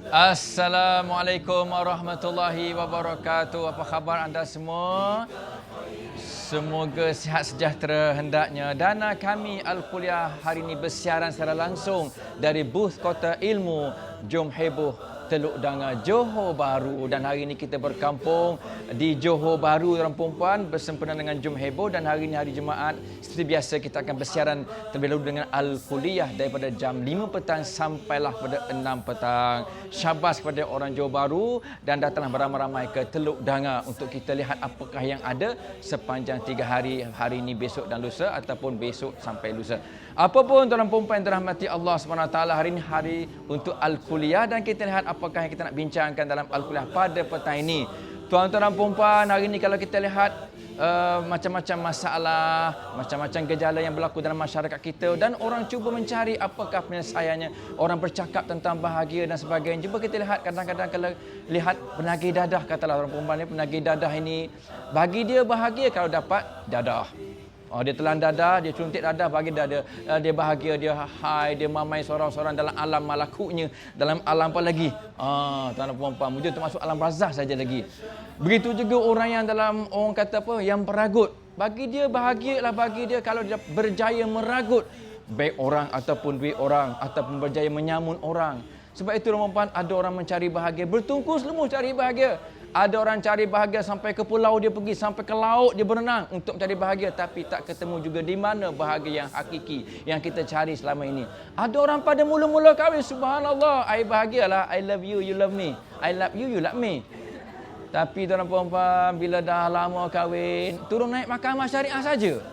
Assalamualaikum warahmatullahi wabarakatuh. Apa khabar anda semua? Semoga sihat sejahtera hendaknya. Dana kami Al-Kuliah hari ini bersiaran secara langsung dari booth Kota Ilmu Jom Heboh Teluk Danga, Johor Bahru. Dan hari ini kita berkampung di Johor Bahru, tuan perempuan, bersempena dengan Jom Heboh. Dan hari ini hari Jumaat, seperti biasa kita akan bersiaran terlebih dahulu dengan Al-Kuliah daripada jam 5 petang sampailah pada 6 petang. Syabas kepada orang Johor Bahru dan datanglah beramai-ramai ke Teluk Danga untuk kita lihat apakah yang ada sepanjang 3 hari, hari ini, besok dan lusa, ataupun besok sampai lusa. Apapun tuan perempuan yang dirahmati Allah SWT, hari ini hari untuk Al-Kuliah dan kita lihat apakah yang kita nak bincangkan dalam Al-Kuliah pada petang ini. Tuan-tuan dan puan-puan, hari ini kalau kita lihat macam-macam masalah, macam-macam gejala yang berlaku dalam masyarakat kita dan orang cuba mencari apakah penyelesaiannya. Orang bercakap tentang bahagia dan sebagainya. Cuba kita lihat kadang-kadang kalau lihat penagih dadah, katalah orang perempuan ni, penagih dadah ini, bagi dia bahagia kalau dapat dadah. Oh, dia telan dadah, dia cuntik dadah, bagi dadah, dia bahagia, dia high, dia mamai sorang-sorang dalam alam malakunya, dalam alam apa lagi? Tuan-tuan dan puan-puan, mujur termasuk alam barzah saja lagi. Begitu juga orang yang dalam, orang kata apa, yang peragut. Bagi dia bahagialah, bagi dia kalau dia berjaya meragut baik orang ataupun duit orang ataupun berjaya menyamun orang. Sebab itu tuan-tuan, ada orang mencari bahagia, bertungkus lumus cari bahagia. Ada orang cari bahagia sampai ke pulau dia pergi, sampai ke laut dia berenang untuk mencari bahagia, tapi tak ketemu juga di mana bahagia yang hakiki yang kita cari selama ini. Ada orang pada mula-mula kahwin, subhanallah, I bahagialah, I love you, you love me. I love you, you love me. Tapi tuan-tuan puan-puan, bila dah lama kahwin, turun naik mahkamah syariah saja,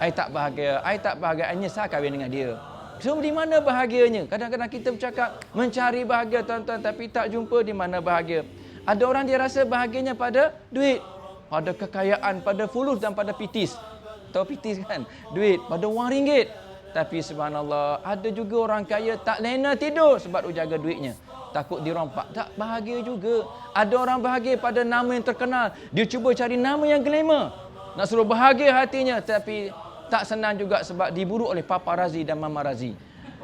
I tak bahagia, I tak bahagia, I nyesal kahwin dengan dia. So, di mana bahagianya? Kadang-kadang kita bercakap mencari bahagia tuan-tuan, tapi tak jumpa di mana bahagia. Ada orang dia rasa bahagianya pada duit, pada kekayaan, pada fulus dan pada pitis. Tahu pitis kan? Duit, pada wang ringgit. Tapi subhanallah, ada juga orang kaya tak lena tidur sebab jaga duitnya. Takut dirompak, tak bahagia juga. Ada orang bahagia pada nama yang terkenal. Dia cuba cari nama yang glamour. Nak suruh bahagia hatinya, tapi tak senang juga sebab diburu oleh paparazi dan mamarazi.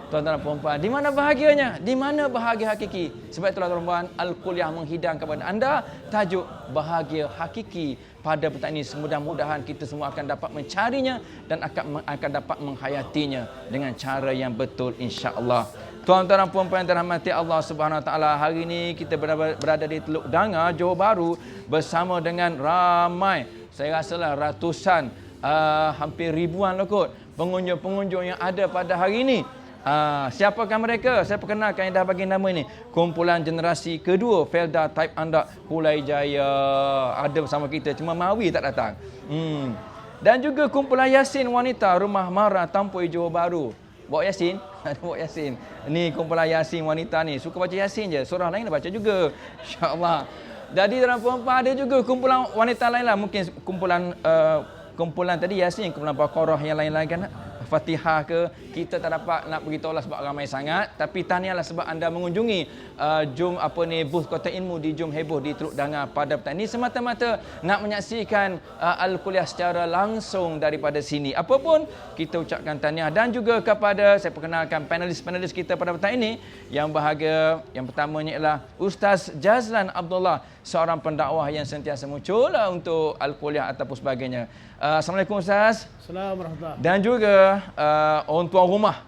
Tuan-tuan dan puan-puan, di mana bahagianya? Di mana bahagia hakiki? Sebab itulah tuan-tuan, Al-Kuliah menghidang kepada anda tajuk bahagia hakiki pada petang ini. Mudah-mudahan kita semua akan dapat mencarinya dan akan dapat menghayatinya dengan cara yang betul, insya-Allah. Tuan-tuan dan puan-puan yang dirahmati Allah Subhanahu Wa Taala, hari ini kita berada di Teluk Danga, Johor Bahru bersama dengan ramai, saya rasalah ratusan, hampir ribuan lah kot pengunjung-pengunjung yang ada pada hari ini. Siapakah mereka? Saya perkenalkan yang dah bagi nama ini. Kumpulan generasi kedua Felda Type Andak Hulai Jaya ada bersama kita. Cuma Mawi tak datang. Dan juga kumpulan Yasin Wanita Rumah Mara Tampoi Johor Bahru. Bawa Yasin? Bawa Yasin. Ni kumpulan Yasin Wanita ni. Suka baca Yasin je. Surah lain baca juga. InsyaAllah. Jadi dalam perempuan ada juga kumpulan wanita lain lah. Mungkin kumpulan tadi Yasin, kumpulan Baqarah yang lain-lain kan. Fatihah ke, kita tak dapat nak beritahu lah sebab ramai sangat, tapi tahniahlah sebab anda mengunjungi booth Kota Ilmu di Jom Heboh di Teluk Danga pada petang ini semata-mata nak menyaksikan Al-Kuliah secara langsung daripada sini. Apapun kita ucapkan tahniah dan juga kepada, saya perkenalkan panelis-panelis kita pada petang ini yang bahagia. Yang pertamanya ialah Ustaz Jazlan Abdullah, seorang pendakwah yang sentiasa muncul untuk Al-Kuliah ataupun sebagainya. Assalamualaikum Ustaz. Assalamualaikum. Dan juga orang tuan rumah,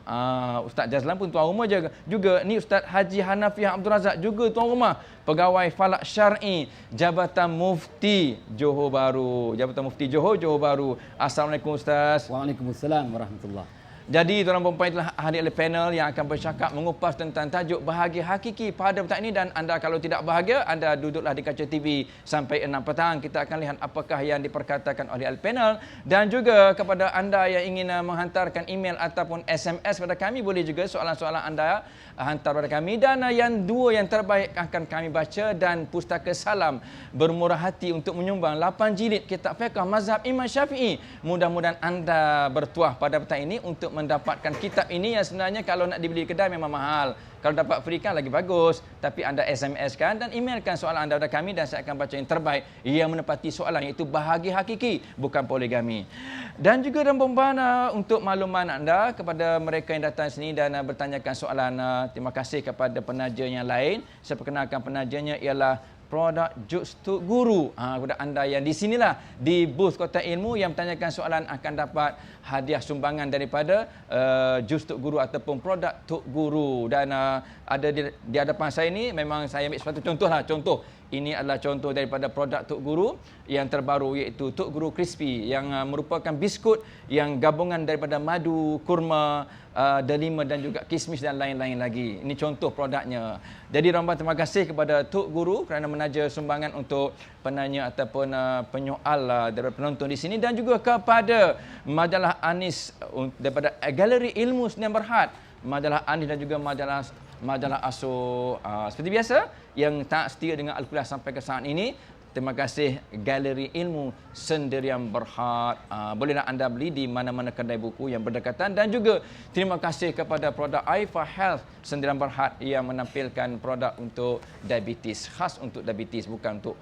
Ustaz Jazlan pun tuan rumah juga. Ni Ustaz Haji Hanafiah Abdul Razak juga tuan rumah, pegawai Falak Syar'i Jabatan Mufti Johor Bahru. Jabatan Mufti Johor Bahru. Assalamualaikum Ustaz. Waalaikumsalam warahmatullahi. Jadi tuan-tuan dan puan-puan telah hadir oleh panel yang akan bercakap mengupas tentang tajuk bahagia hakiki pada petang ini. Dan anda kalau tidak bahagia, anda duduklah di kaca TV sampai 6 petang. Kita akan lihat apakah yang diperkatakan oleh panel. Dan juga kepada anda yang ingin menghantarkan email ataupun SMS pada kami, boleh juga soalan-soalan anda hantar pada kami. Dan yang dua yang terbaik akan kami baca, dan Pustaka Salam bermurah hati untuk menyumbang 8 jilid kitab fiqh mazhab Imam Syafi'i. Mudah-mudahan anda bertuah pada petang ini untuk mendapatkan kitab ini yang sebenarnya kalau nak dibeli kedai memang mahal. Kalau dapat free kan lagi bagus. Tapi anda SMS kan dan emailkan soalan anda kepada kami dan saya akan baca yang terbaik yang menepati soalan, iaitu bahagia hakiki, bukan poligami. Dan juga dan puan-puan, untuk makluman anda kepada mereka yang datang sini dan bertanyakan soalan, terima kasih kepada penaja yang lain. Saya perkenalkan penajanya ialah produk Jus Tok Guru. Kepada anda yang di sinilah di booth Kota Ilmu yang bertanyakan soalan akan dapat hadiah sumbangan daripada Jus Tok Guru ataupun produk Tok Guru. Dan ada di hadapan saya ni, memang saya ambil satu contoh lah. Contoh ini adalah contoh daripada produk Tok Guru yang terbaru, iaitu Tok Guru Crispy yang merupakan biskut yang gabungan daripada madu, kurma, delima dan juga kismis dan lain-lain lagi. Ini contoh produknya. Jadi ramai terima kasih kepada Tok Guru kerana menaja sumbangan untuk penanya ataupun penyoal daripada penonton di sini, dan juga kepada majalah Anis daripada Galeri Ilmu Sdn Bhd, majalah Anis dan juga majalah Aso. Seperti biasa yang tak setia dengan Al-Quliah sampai ke saat ini, terima kasih Galeri Ilmu Sdn Bhd. Bolehlah anda beli di mana-mana kedai buku yang berdekatan. Dan juga terima kasih kepada produk Aifa Health Sdn Bhd yang menampilkan produk untuk diabetes, khas untuk diabetes, bukan untuk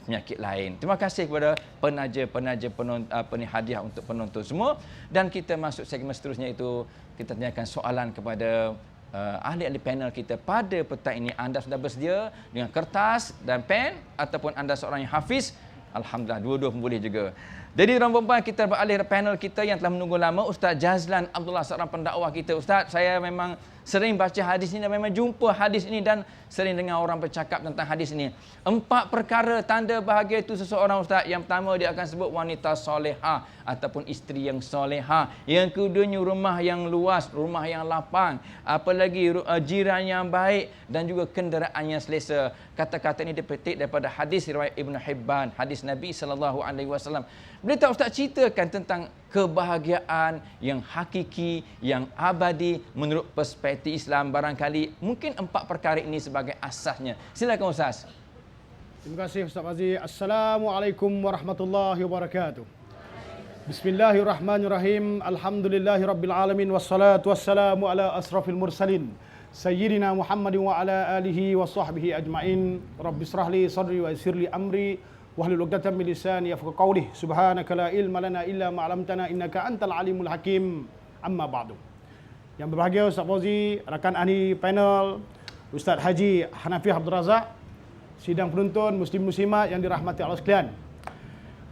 penyakit lain. Terima kasih kepada penaja hadiah untuk penonton semua. Dan kita masuk segmen seterusnya, itu kita tanyakan soalan kepada ahli-ahli panel kita pada petang ini. Anda sudah bersedia dengan kertas dan pen ataupun anda seorang yang hafiz? Alhamdulillah, dua-dua pun boleh juga. Jadi tuan-tuan, kita beralih ke panel kita yang telah menunggu lama, Ustaz Jazlan Abdullah, seorang pendakwah kita. Ustaz, saya memang sering baca hadis ini dan memang jumpa hadis ini dan sering dengar orang bercakap tentang hadis ini. 4 perkara tanda bahagia itu seseorang, Ustaz. Yang pertama, dia akan sebut wanita solehah ataupun isteri yang solehah. Yang keduanya, rumah yang luas, rumah yang lapang. Apalagi jiran yang baik dan juga kenderaan yang selesa. Kata-kata ini dipetik daripada hadis riwayat Ibn Hibban, hadis Nabi SAW. Boleh tak Ustaz ceritakan tentang kebahagiaan yang hakiki, yang abadi menurut perspektif Islam? Barangkali mungkin 4 perkara ini sebagai asasnya. Silakan Ustaz. Terima kasih Ustaz Fazli. Assalamualaikum warahmatullahi wabarakatuh. Bismillahirrahmanirrahim. Alhamdulillahirabbil alamin wassalatu wassalamu ala asrafil mursalin sayyidina Muhammadin wa ala alihi wa sahbihi ajmain. Rabbi israh li sadri wa yassir li amri wahlul 'uqdatam min lisani yafqahu qawli. Subhanaka la ilma lana illa ma 'allamtana innaka antal alimul hakim. Amma ba'du. Yang berbahagia Ustaz Fauzi, rakan ahli panel, Ustaz Haji Hanafi Abdul Razak, sidang penonton muslim-muslimat yang dirahmati Allah sekalian.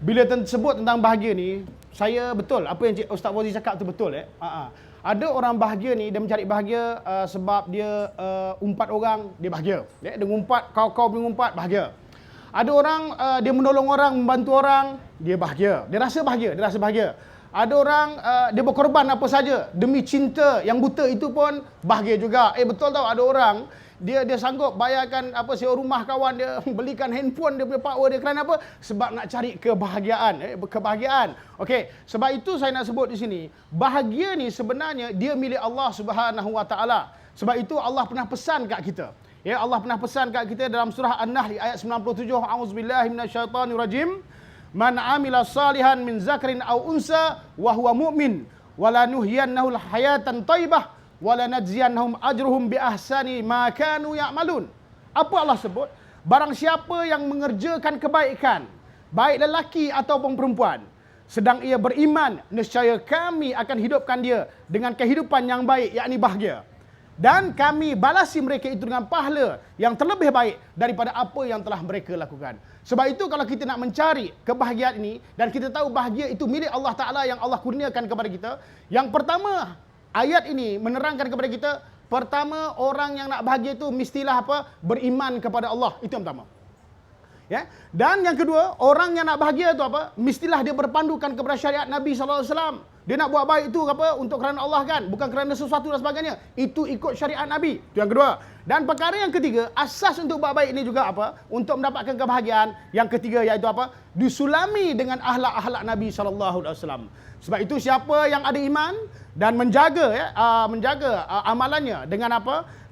Bila tersebut tentang bahagia ni, saya betul apa yang Ustaz Fauzi cakap tu betul. Ada orang bahagia ni, dia mencari bahagia sebab dia umpat orang, dia bahagia. Dia ngumpat, kau mengumpat, bahagia. Ada orang dia menolong orang, membantu orang, dia bahagia. Dia rasa bahagia. Ada orang dia berkorban apa saja demi cinta yang buta, itu pun bahagia juga. Betul tau, ada orang dia sanggup bayarkan sewa rumah kawan dia, belikan handphone dia punya power dia, kerana apa? Sebab nak cari kebahagiaan. Okey, sebab itu saya nak sebut di sini, bahagia ni sebenarnya dia milik Allah Subhanahu Wa Taala. Sebab itu Allah pernah pesan kat kita. Ya, Allah pernah pesan kat kita dalam surah An-Nahl ayat 97, A'udzubillahi minasyaitonirrajim. Man 'amila salihan min zakarin aw unsa wa huwa mu'min walanuhyiyannahu hayatan thayyibah walanajziyannahum ajruhum bi ahsani ma kanu ya'malun. Apa Allah sebut? Barang siapa yang mengerjakan kebaikan, baik lelaki ataupun perempuan, sedang ia beriman, nescaya kami akan hidupkan dia dengan kehidupan yang baik, yakni bahagia. Dan kami balasi mereka itu dengan pahala yang terlebih baik daripada apa yang telah mereka lakukan. Sebab itu kalau kita nak mencari kebahagiaan ini, dan kita tahu bahagia itu milik Allah Ta'ala yang Allah kurniakan kepada kita, yang pertama, ayat ini menerangkan kepada kita, pertama, orang yang nak bahagia itu mestilah beriman kepada Allah. Itu yang pertama. Ya. Dan yang kedua, orang yang nak bahagia itu mestilah dia berpandukan kepada syariat Nabi SAW. Dia nak buat baik itu untuk kerana Allah kan, bukan kerana sesuatu dan sebagainya. Itu ikut syariat Nabi. Itu yang kedua. Dan perkara yang ketiga, asas untuk buat baik ini juga untuk mendapatkan kebahagiaan. Yang ketiga iaitu disulami dengan akhlak-akhlak Nabi SAW. Sebab itu siapa yang ada iman dan menjaga amalannya dengan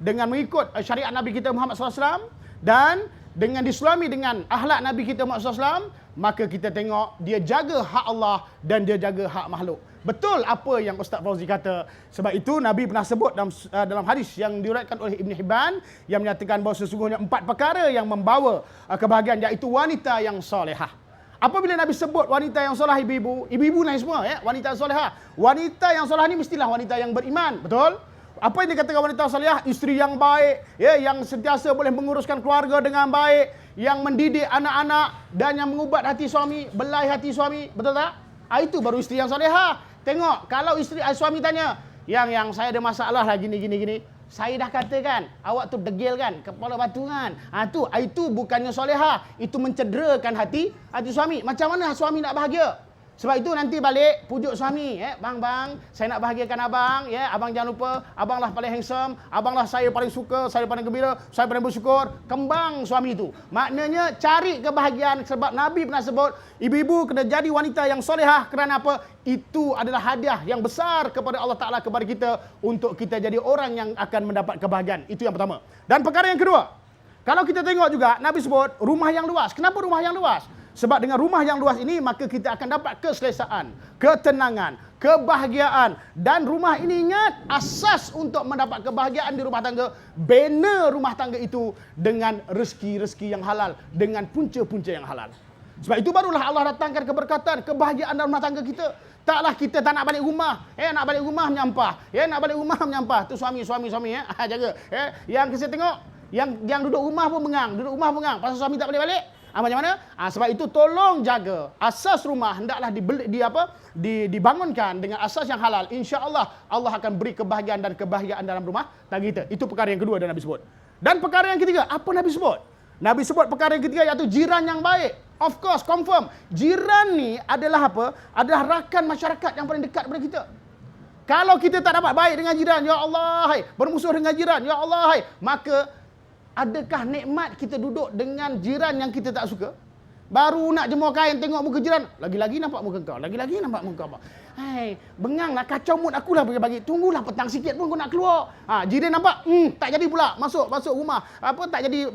dengan mengikut syariat Nabi kita Muhammad SAW, dan dengan disuami dengan akhlak Nabi kita Muhammad SAW, maka kita tengok dia jaga hak Allah dan dia jaga hak makhluk. Betul apa yang Ustaz Fauzi kata. Sebab itu Nabi pernah sebut dalam hadis yang diriwayatkan oleh Ibn Hibban yang menyatakan bahawa sesungguhnya 4 perkara yang membawa kebahagiaan, iaitu wanita yang solehah. Apabila Nabi sebut wanita yang solehah, ibu-ibu naik semua ya, wanita yang solehah. Wanita yang solehah ni mestilah wanita yang beriman, betul? Apa yang dikatakan wanita solehah? Isteri yang baik, ya, yang sentiasa boleh menguruskan keluarga dengan baik, yang mendidik anak-anak dan yang mengubat hati suami, belai hati suami, betul tak? Itu baru isteri yang solehah. Tengok, kalau isteri suami tanya, yang saya ada masalah lah gini. Saya dah katakan, awak tu degil kan, kepala batu kan. Itu bukannya solehah, itu mencederakan hati suami. Macam mana suami nak bahagia? Sebab itu nanti balik pujuk suami, bang, saya nak bahagiakan abang, abang jangan lupa, abang lah paling handsome, abang lah saya paling suka, saya paling gembira, saya paling bersyukur. Kembang suami itu. Maknanya cari kebahagiaan, sebab Nabi pernah sebut, ibu-ibu kena jadi wanita yang solehah. Kerana apa? Itu adalah hadiah yang besar kepada Allah Ta'ala kepada kita untuk kita jadi orang yang akan mendapat kebahagiaan. Itu yang pertama. Dan perkara yang kedua, kalau kita tengok juga Nabi sebut rumah yang luas. Kenapa rumah yang luas? Sebab dengan rumah yang luas ini maka kita akan dapat keselesaan, ketenangan, kebahagiaan. Dan rumah ini, ingat, asas untuk mendapat kebahagiaan di rumah tangga, bina rumah tangga itu dengan rezeki-rezeki yang halal, dengan punca-punca yang halal. Sebab itu barulah Allah datangkan keberkatan, kebahagiaan dalam rumah tangga kita. Taklah kita tak nak balik rumah, nak balik rumah menyampah, nak balik rumah menyampah. Tu suami jaga. Yang saya tengok, yang duduk rumah pun bengang, pasal suami tak boleh balik. Macam mana? Sebab itu tolong jaga asas rumah, hendaklah dibangunkan dengan asas yang halal. Insya-Allah Allah akan beri kebahagiaan dan kebahagiaan dalam rumah tangga kita. Itu perkara yang kedua yang Nabi sebut. Dan perkara yang ketiga, apa Nabi sebut? Nabi sebut perkara yang ketiga, iaitu jiran yang baik. Of course, confirm. Jiran ni adalah apa? Adalah rakan masyarakat yang paling dekat kepada kita. Kalau kita tak dapat baik dengan jiran, ya Allah, bermusuh dengan jiran, ya Allah, maka adakah nikmat kita duduk dengan jiran yang kita tak suka? Baru nak jemur kain, tengok muka jiran, lagi-lagi nampak muka kau, lagi-lagi nampak muka kau. Benganglah, kacau mood akulah bagi-bagi. Tunggulah petang sikit pun kau nak keluar. Jiran nampak, tak jadi pula masuk rumah. Tak jadi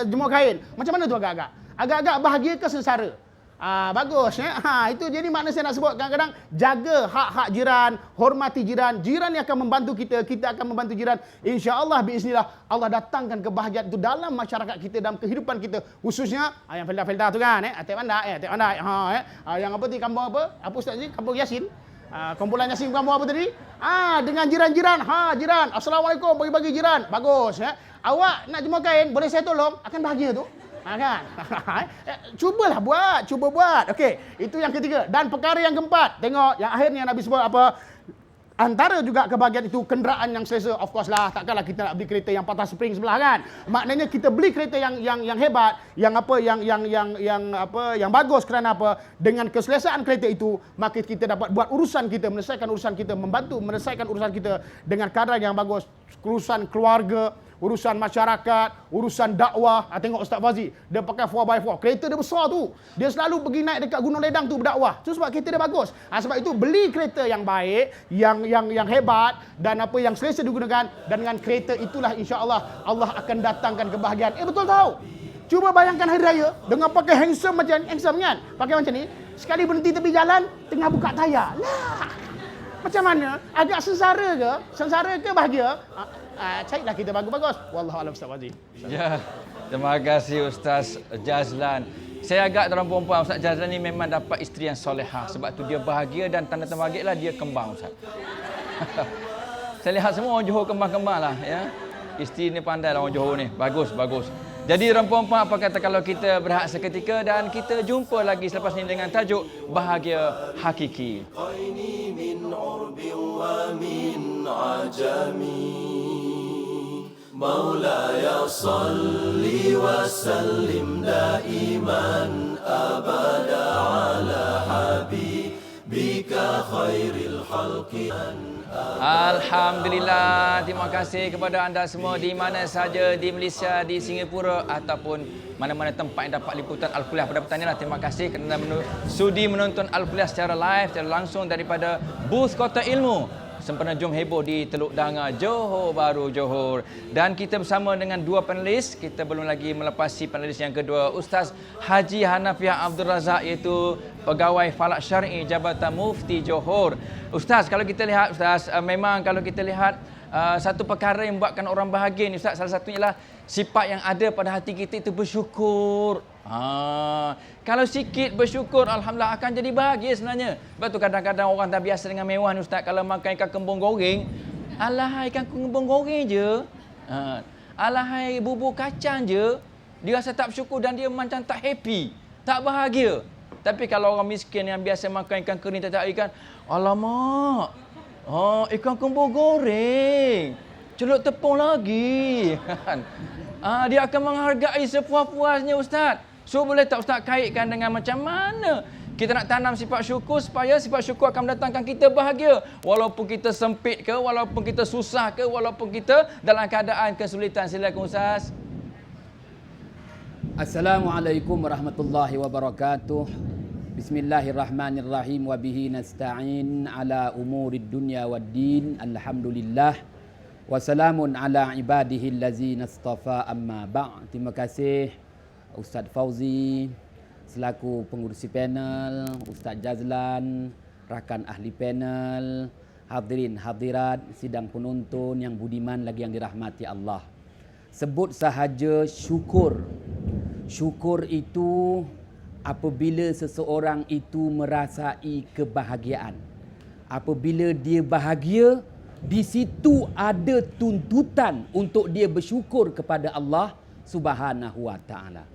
jemur kain. Macam mana tu agak-agak? Agak-agak bahagia ke sengsara? Bagus ya. Itu jadi makna saya nak sebut, kadang-kadang jaga hak-hak jiran, hormati jiran. Jiran yang akan membantu kita, kita akan membantu jiran. Insya-Allah biiznillah Allah datangkan kebahagiaan itu dalam masyarakat kita, dalam kehidupan kita, khususnya yang felda-felda tu kan, atik pandai, yang apa tadi, kampung apa? Apa ustaz ni? Kampung Yasin. Kumpulan Yasin kampung apa tadi? Dengan jiran-jiran. Jiran, assalamualaikum, bagi-bagi jiran. Bagus ya. Awak nak jemur kain, boleh saya tolong? Akan bahagia tu. Kan? Cuba buat. Okey, itu yang ketiga. Dan perkara yang keempat, tengok yang akhirnya Nabi sebut apa? Antara juga kebahagiaan itu kenderaan yang selesa. Of course lah, takkanlah kita nak beli kereta yang patah spring sebelah kan. Maknanya kita beli kereta yang hebat, yang bagus. Kerana apa? Dengan keselesaan kereta itu, maka kita dapat buat urusan kita, menyelesaikan urusan kita, membantu menyelesaikan urusan kita dengan keadaan yang bagus. Urusan keluarga, urusan masyarakat, urusan dakwah. Tengok Ustaz Fauzi, dia pakai 4x4. Kereta dia besar tu. Dia selalu pergi naik dekat Gunung Ledang tu berdakwah. Itu sebab kereta dia bagus. Sebab itu beli kereta yang baik, yang hebat dan apa yang selesa digunakan, dan dengan kereta itulah insya-Allah Allah akan datangkan kebahagiaan. Betul tahu? Cuba bayangkan hari raya dengan pakai handsome kan? Pakai macam ni, sekali berhenti tepi jalan, tengah buka tayar. Lah. Macam mana? Agak sengsara ke bahagia? Carilah kita bagus-bagus. Wallahu a'lam Ustaz Fauzi. Ya. Terima kasih Ustaz Jazlan. Saya agak dalam perempuan, Ustaz Jazlan ni memang dapat isteri yang solehah. Sebab tu dia bahagia, dan tanda bahagialah dia kembang, Ustaz. Saya lihat semua orang Johor kembang-kembang lah ya. Isteri ni pandai lah orang Johor ni. Bagus. Jadi dalam perempuan, apa kata kalau kita berehat seketika dan kita jumpa lagi selepas ni dengan tajuk Bahagia Hakiki. مولاي صل وسلم دائما أبدا على حبيبك خير الخلق. Alhamdulillah, terima kasih kepada anda semua di mana saja di Malaysia, di Singapura ataupun mana-mana tempat yang dapat liputan Al-Kuliah pada petang ini. Terima kasih kerana sudi menonton Al-Kuliah secara live, secara langsung daripada booth Kota Ilmu Semenanjung Heboh di Teluk Danga, Johor Bahru, Johor. Dan kita bersama dengan dua panelis. Kita belum lagi melepasi panelis yang kedua, Ustaz Haji Hanafiah Abdul Razak, iaitu Pegawai Falak Syar'i Jabatan Mufti Johor. Ustaz, kalau kita lihat Ustaz, memang kalau kita lihat satu perkara yang membuatkan orang bahagia ni Ustaz, salah satunya ialah sifat yang ada pada hati kita itu bersyukur. Kalau sikit bersyukur, alhamdulillah akan jadi bahagia sebenarnya. Sebab tu kadang-kadang orang tak biasa dengan mewah ni Ustaz, kalau makan ikan kembung goreng, alahai ikan kembung goreng je. Alahai bubur kacang je. Dia rasa tak bersyukur dan dia macam tak happy, tak bahagia. Tapi kalau orang miskin yang biasa makan ikan kering, tak ikan, alamak, ikan kembung goreng, celup tepung lagi. Dia akan menghargai sepuas-puasnya Ustaz. So boleh tak Ustaz kaitkan dengan macam mana kita nak tanam sifat syukur supaya sifat syukur akan mendatangkan kita bahagia. Walaupun kita sempit ke, walaupun kita susah ke, walaupun kita dalam keadaan kesulitan. Silakan Ustaz. Assalamualaikum warahmatullahi wabarakatuh. Bismillahirrahmanirrahim. Wa bihi nasta'in ala umurid dunya waddin. Alhamdulillah. Wassalamun ala ibadihi allazina istafa amma ba'. Terima kasih Ustaz Fauzi selaku pengurusi panel, Ustaz Jazlan, rakan ahli panel, hadirin hadirat, sidang penonton yang budiman lagi yang dirahmati Allah. Sebut sahaja syukur. Syukur itu apabila seseorang itu merasai kebahagiaan. Apabila dia bahagia, di situ ada tuntutan untuk dia bersyukur kepada Allah Subhanahu wa taala.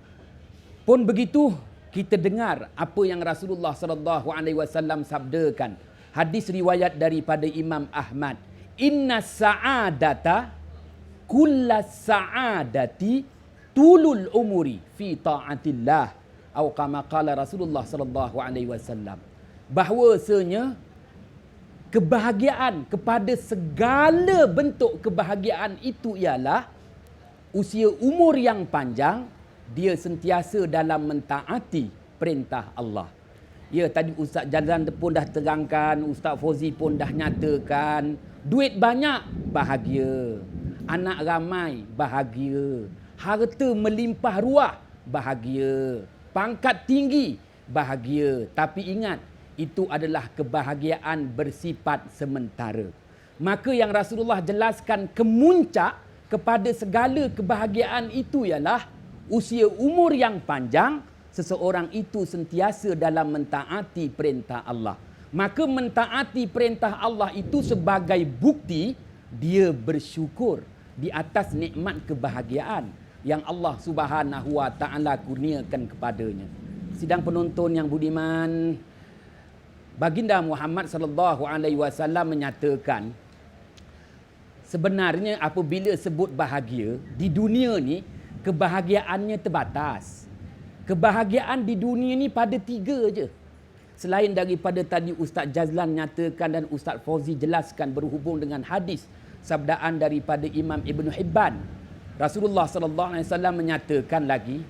Pun begitu, kita dengar apa yang Rasulullah sallallahu alaihi wasallam sabdakan. Hadis riwayat daripada Imam Ahmad. Inna sa'adata kullas sa'adati tulul umuri fi ta'atillah. Atau kama qala Rasulullah sallallahu alaihi wasallam. Bahwasanya kebahagiaan, kepada segala bentuk kebahagiaan itu ialah usia umur yang panjang, dia sentiasa dalam mentaati perintah Allah. Ya, tadi Ustaz Jazlan pun dah terangkan, Ustaz Fauzi pun dah nyatakan, duit banyak bahagia, anak ramai bahagia, harta melimpah ruah bahagia, pangkat tinggi bahagia. Tapi ingat, itu adalah kebahagiaan bersifat sementara. Maka yang Rasulullah jelaskan kemuncak kepada segala kebahagiaan itu ialah usia umur yang panjang, seseorang itu sentiasa dalam mentaati perintah Allah. Maka mentaati perintah Allah itu sebagai bukti dia bersyukur di atas nikmat kebahagiaan yang Allah Subhanahu wa taala kurniakan kepadanya. Sidang penonton yang budiman, Baginda Muhammad sallallahu alaihi wasallam menyatakan, sebenarnya apabila sebut bahagia di dunia ni, kebahagiaannya terbatas. Kebahagiaan di dunia ni pada 3 je. Selain daripada tadi Ustaz Jazlan nyatakan dan Ustaz Fauzi jelaskan berhubung dengan hadis sabdaan daripada Imam Ibn Hibban. Rasulullah sallallahu alaihi wasallam menyatakan lagi,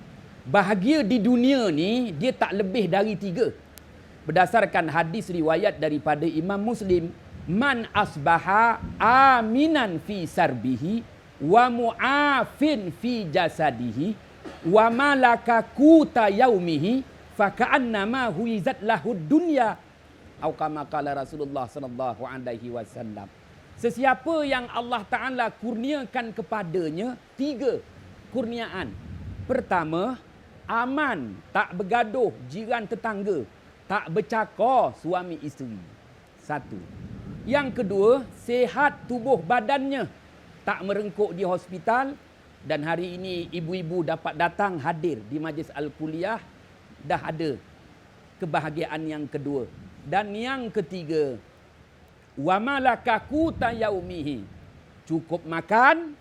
bahagia di dunia ni dia tak lebih dari 3. Berdasarkan hadis riwayat daripada Imam Muslim, man asbaha aminan fi sarbihi wa mu'afin fi jasadihi wa malaka quta yaumihi fa ka'annama huizat lahu dunya. Atau kama qala Rasulullah sallallahu alaihi wasallam. Sesiapa yang Allah Taala kurniakan kepadanya 3 kurniaan. Pertama, aman, tak bergaduh jiran tetangga, tak bercakar suami isteri. 1. Yang kedua, sihat tubuh badannya, tak merengkuk di hospital. Dan hari ini ibu-ibu dapat datang hadir di majlis Al-Kuliah, dah ada kebahagiaan yang kedua. Dan yang ketiga, wa malaka quta yaumihi, cukup makan,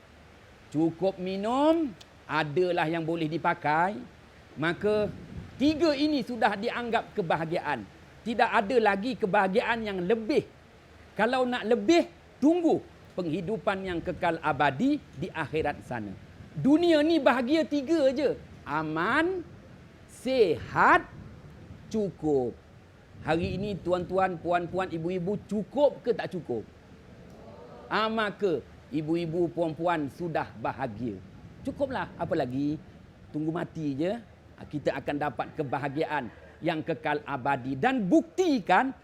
cukup minum, adalah yang boleh dipakai. Maka 3 ini sudah dianggap kebahagiaan. Tidak ada lagi kebahagiaan yang lebih. Kalau nak lebih, tunggu penghidupan yang kekal abadi di akhirat sana. Dunia ni bahagia 3 je. Aman, sihat, cukup. Hari ini tuan-tuan, puan-puan, ibu-ibu, cukup ke tak cukup? Maka ibu-ibu puan-puan sudah bahagia. Cukuplah, apa lagi? Tunggu mati je, kita akan dapat kebahagiaan yang kekal abadi. Dan buktikan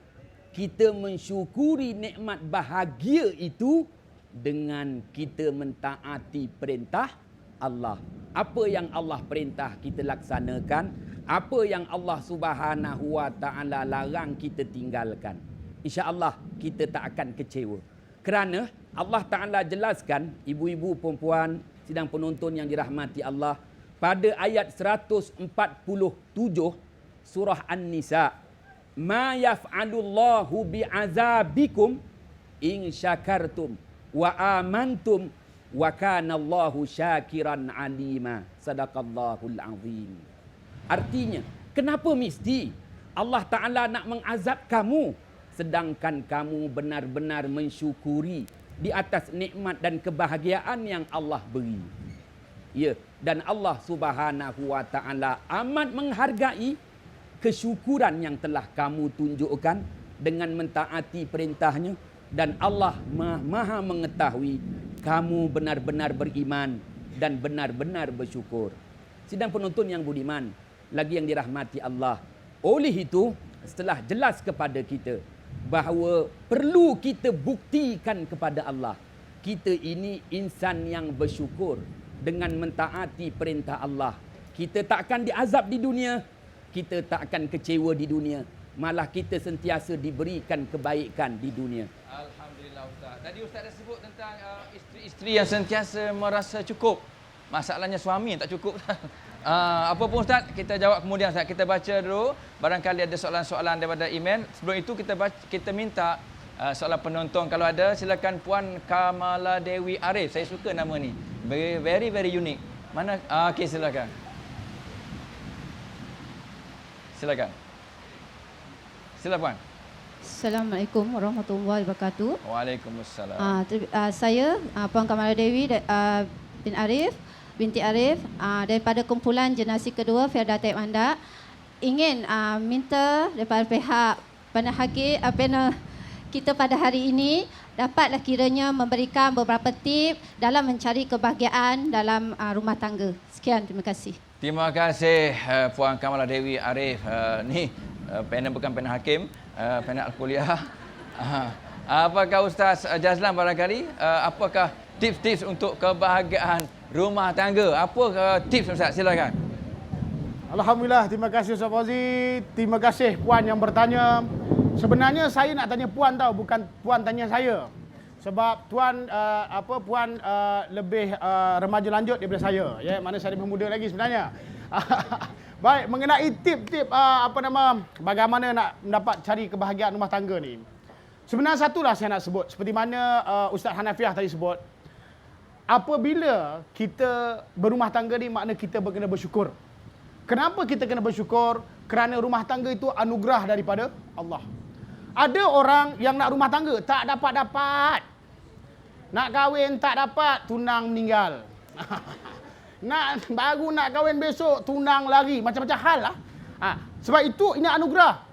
kita mensyukuri nikmat bahagia itu dengan kita mentaati perintah Allah. Apa yang Allah perintah kita laksanakan, apa yang Allah Subhanahu wa taala larang kita tinggalkan. Insya-Allah kita tak akan kecewa. Kerana Allah Taala jelaskan, ibu-ibu puan-puan sidang penonton yang dirahmati Allah, pada ayat 147 surah An-Nisa, ma yaf'alullahu bi'azabikum in syakartum wa amantum wa kanallahu syakiran alima. Sadaqallahul azim. Artinya, kenapa mesti Allah Ta'ala nak mengazab kamu sedangkan kamu benar-benar mensyukuri di atas nikmat dan kebahagiaan yang Allah beri? Ya, dan Allah Subhanahu wa taala amat menghargai kesyukuran yang telah kamu tunjukkan dengan mentaati perintahnya, dan Allah Maha mengetahui kamu benar-benar beriman dan benar-benar bersyukur. Sidang penonton yang budiman, lagi yang dirahmati Allah. Oleh itu, setelah jelas kepada kita bahawa perlu kita buktikan kepada Allah, kita ini insan yang bersyukur dengan mentaati perintah Allah. Kita tak akan diazab di dunia, kita tak akan kecewa di dunia, malah kita sentiasa diberikan kebaikan di dunia. Alhamdulillah Ustaz. Tadi Ustaz dah sebut tentang isteri-isteri yang sentiasa merasa cukup. Masalahnya suami tak cukup. Apa pun Ustaz, kita jawab kemudian Ustaz. Kita baca dulu, barangkali ada soalan-soalan daripada email. Sebelum itu kita minta soalan penonton kalau ada, silakan Puan Kamala Dewi Arif. Saya suka nama ni. Very very unique. Mana okey, silakan. Silakan. Sila Puan. Assalamualaikum warahmatullahi wabarakatuh. Waalaikumsalam. Saya Puan Kamala Dewi bin Arif binti Arif daripada kumpulan generasi kedua Firda Taib Anda, ingin minta daripada pihak panel hakim panel kita pada hari ini dapatlah kiranya memberikan beberapa tip dalam mencari kebahagiaan dalam rumah tangga. Sekian, terima kasih. Terima kasih Puan Kamala Dewi Arif. Ni panel bukan panel hakim, panel Al-Kuliah. Apakah Ustaz Jazlan barangkali, apakah tips-tips untuk kebahagiaan rumah tangga? Apa tips Ustaz? Silakan. Alhamdulillah, terima kasih Ustaz Fauzi. Terima kasih Puan yang bertanya. Sebenarnya saya nak tanya Puan tau, bukan Puan tanya saya. Sebab Puan Puan lebih remaja lanjut daripada saya, ya, mana saya lebih muda lagi sebenarnya. Baik, mengenai tip-tip bagaimana nak mendapat cari kebahagiaan rumah tangga ni. Sebenarnya satulah saya nak sebut, seperti mana Ustaz Hanafiah tadi sebut. Apabila kita berumah tangga ni, makna kita kena bersyukur. Kenapa kita kena bersyukur? Kerana rumah tangga itu anugerah daripada Allah. Ada orang yang nak rumah tangga tak dapat-dapat. Nak kahwin tak dapat, tunang meninggal. Baru nak kahwin besok, tunang lari. Macam-macam hal lah. Sebab itu ini anugerah.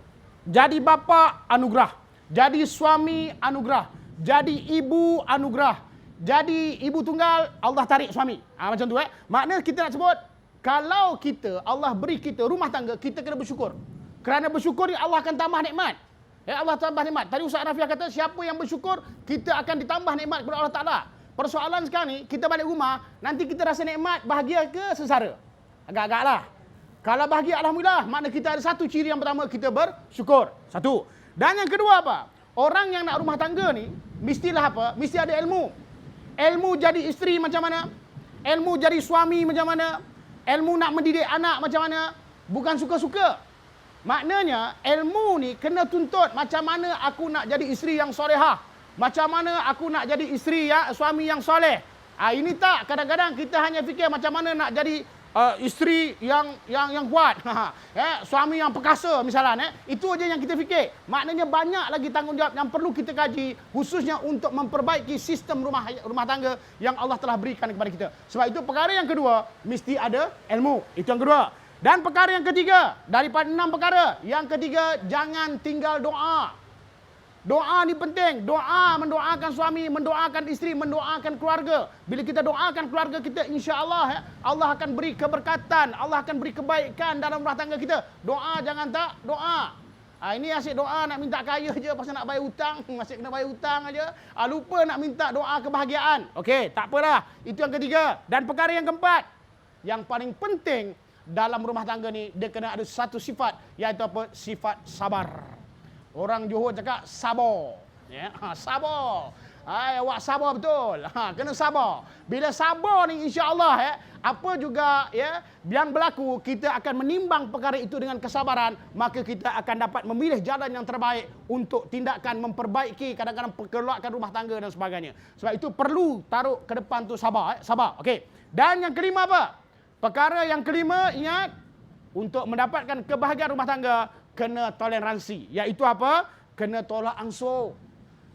Jadi bapa anugerah. Jadi suami anugerah. Jadi ibu anugerah. Jadi ibu tunggal, Allah tarik suami. Macam tu Makna kita nak sebut, kalau kita, Allah beri kita rumah tangga, kita kena bersyukur. Kerana bersyukur ni Allah akan tambah nikmat. Allah tambah nikmat. Tadi Ustaz Rafiah kata, siapa yang bersyukur, kita akan ditambah nikmat kepada Allah Ta'ala. Persoalan sekarang ni, kita balik rumah, nanti kita rasa nikmat, bahagia ke sengsara? Agak-agak lah. Kalau bahagia, Alhamdulillah, makna kita ada satu ciri yang pertama, kita bersyukur. Satu. Dan yang kedua apa? Orang yang nak rumah tangga ni, mestilah apa? Mesti ada ilmu. Ilmu jadi isteri macam mana? Ilmu jadi suami macam mana? Ilmu nak mendidik anak macam mana? Bukan suka-suka. Maknanya ilmu ni kena tuntut macam mana aku nak jadi isteri yang solehah. Macam mana aku nak jadi isteri suami yang soleh. Ini tak, kadang-kadang kita hanya fikir macam mana nak jadi isteri yang kuat. Suami yang perkasa misalnya. Itu aja yang kita fikir. Maknanya banyak lagi tanggungjawab yang perlu kita kaji, khususnya untuk memperbaiki sistem rumah tangga yang Allah telah berikan kepada kita. Sebab itu perkara yang kedua, mesti ada ilmu. Itu yang kedua. Dan perkara yang ketiga, daripada 6 perkara, yang ketiga, jangan tinggal doa. Doa ni penting. Doa, mendoakan suami, mendoakan isteri, mendoakan keluarga. Bila kita doakan keluarga kita, insya-Allah Allah akan beri keberkatan, Allah akan beri kebaikan dalam rumah tangga kita. Doa jangan tak doa. Ini asyik doa nak minta kaya je pasal nak bayar hutang, asyik kena bayar hutang aja. Lupa nak minta doa kebahagiaan. Okey, tak apalah. Itu yang ketiga. Dan perkara yang keempat, yang paling penting dalam rumah tangga ni, dia kena ada satu sifat, iaitu apa? Sifat sabar. Orang Johor cakap sabar. Ya, sabar. Awak sabar betul. Kena sabar. Bila sabar ni insya-Allah apa juga yang berlaku, kita akan menimbang perkara itu dengan kesabaran, maka kita akan dapat memilih jalan yang terbaik untuk tindakan memperbaiki kadang-kadang perkelakkan rumah tangga dan sebagainya. Sebab itu perlu taruh ke depan tu sabar. Sabar. Okey. Dan yang kelima apa? Perkara yang kelima, ingat, untuk mendapatkan kebahagiaan rumah tangga kena toleransi. Iaitu apa? Kena tolak ansur.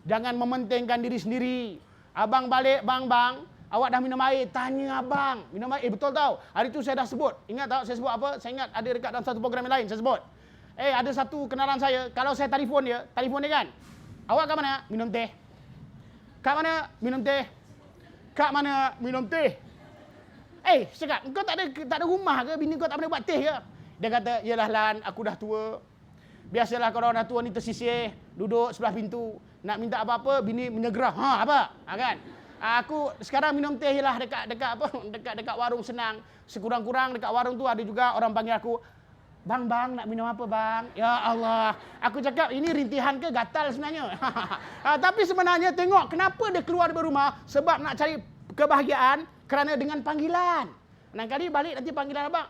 Jangan mementingkan diri sendiri. Abang balik, bang, awak dah minum air, tanya abang. Minum air, betul tau. Hari tu saya dah sebut. Ingat tak saya sebut apa? Saya ingat ada dekat dalam satu program lain saya sebut. Ada satu kenalan saya, kalau saya telefon dia kan. Awak kat mana? Minum teh. Kat mana? Minum teh. Kat mana? Minum teh. Cakap, kau tak ada rumah ke? Bini kau tak pernah buat teh ke? Dia kata, yalah Lan, aku dah tua. Biasalah kalau orang dah tua ni tersisih, duduk sebelah pintu. Nak minta apa-apa, bini menyegerah. Apa? Kan? Aku sekarang minum teh lah dekat warung Senang. Sekurang-kurang dekat warung tu ada juga orang panggil aku, Bang, nak minum apa bang? Ya Allah. Aku cakap, ini rintihan ke gatal sebenarnya? Tapi sebenarnya tengok kenapa dia keluar dari rumah. Sebab nak cari kebahagiaan kerana dengan panggilan. Lain kali balik nanti panggilan abang,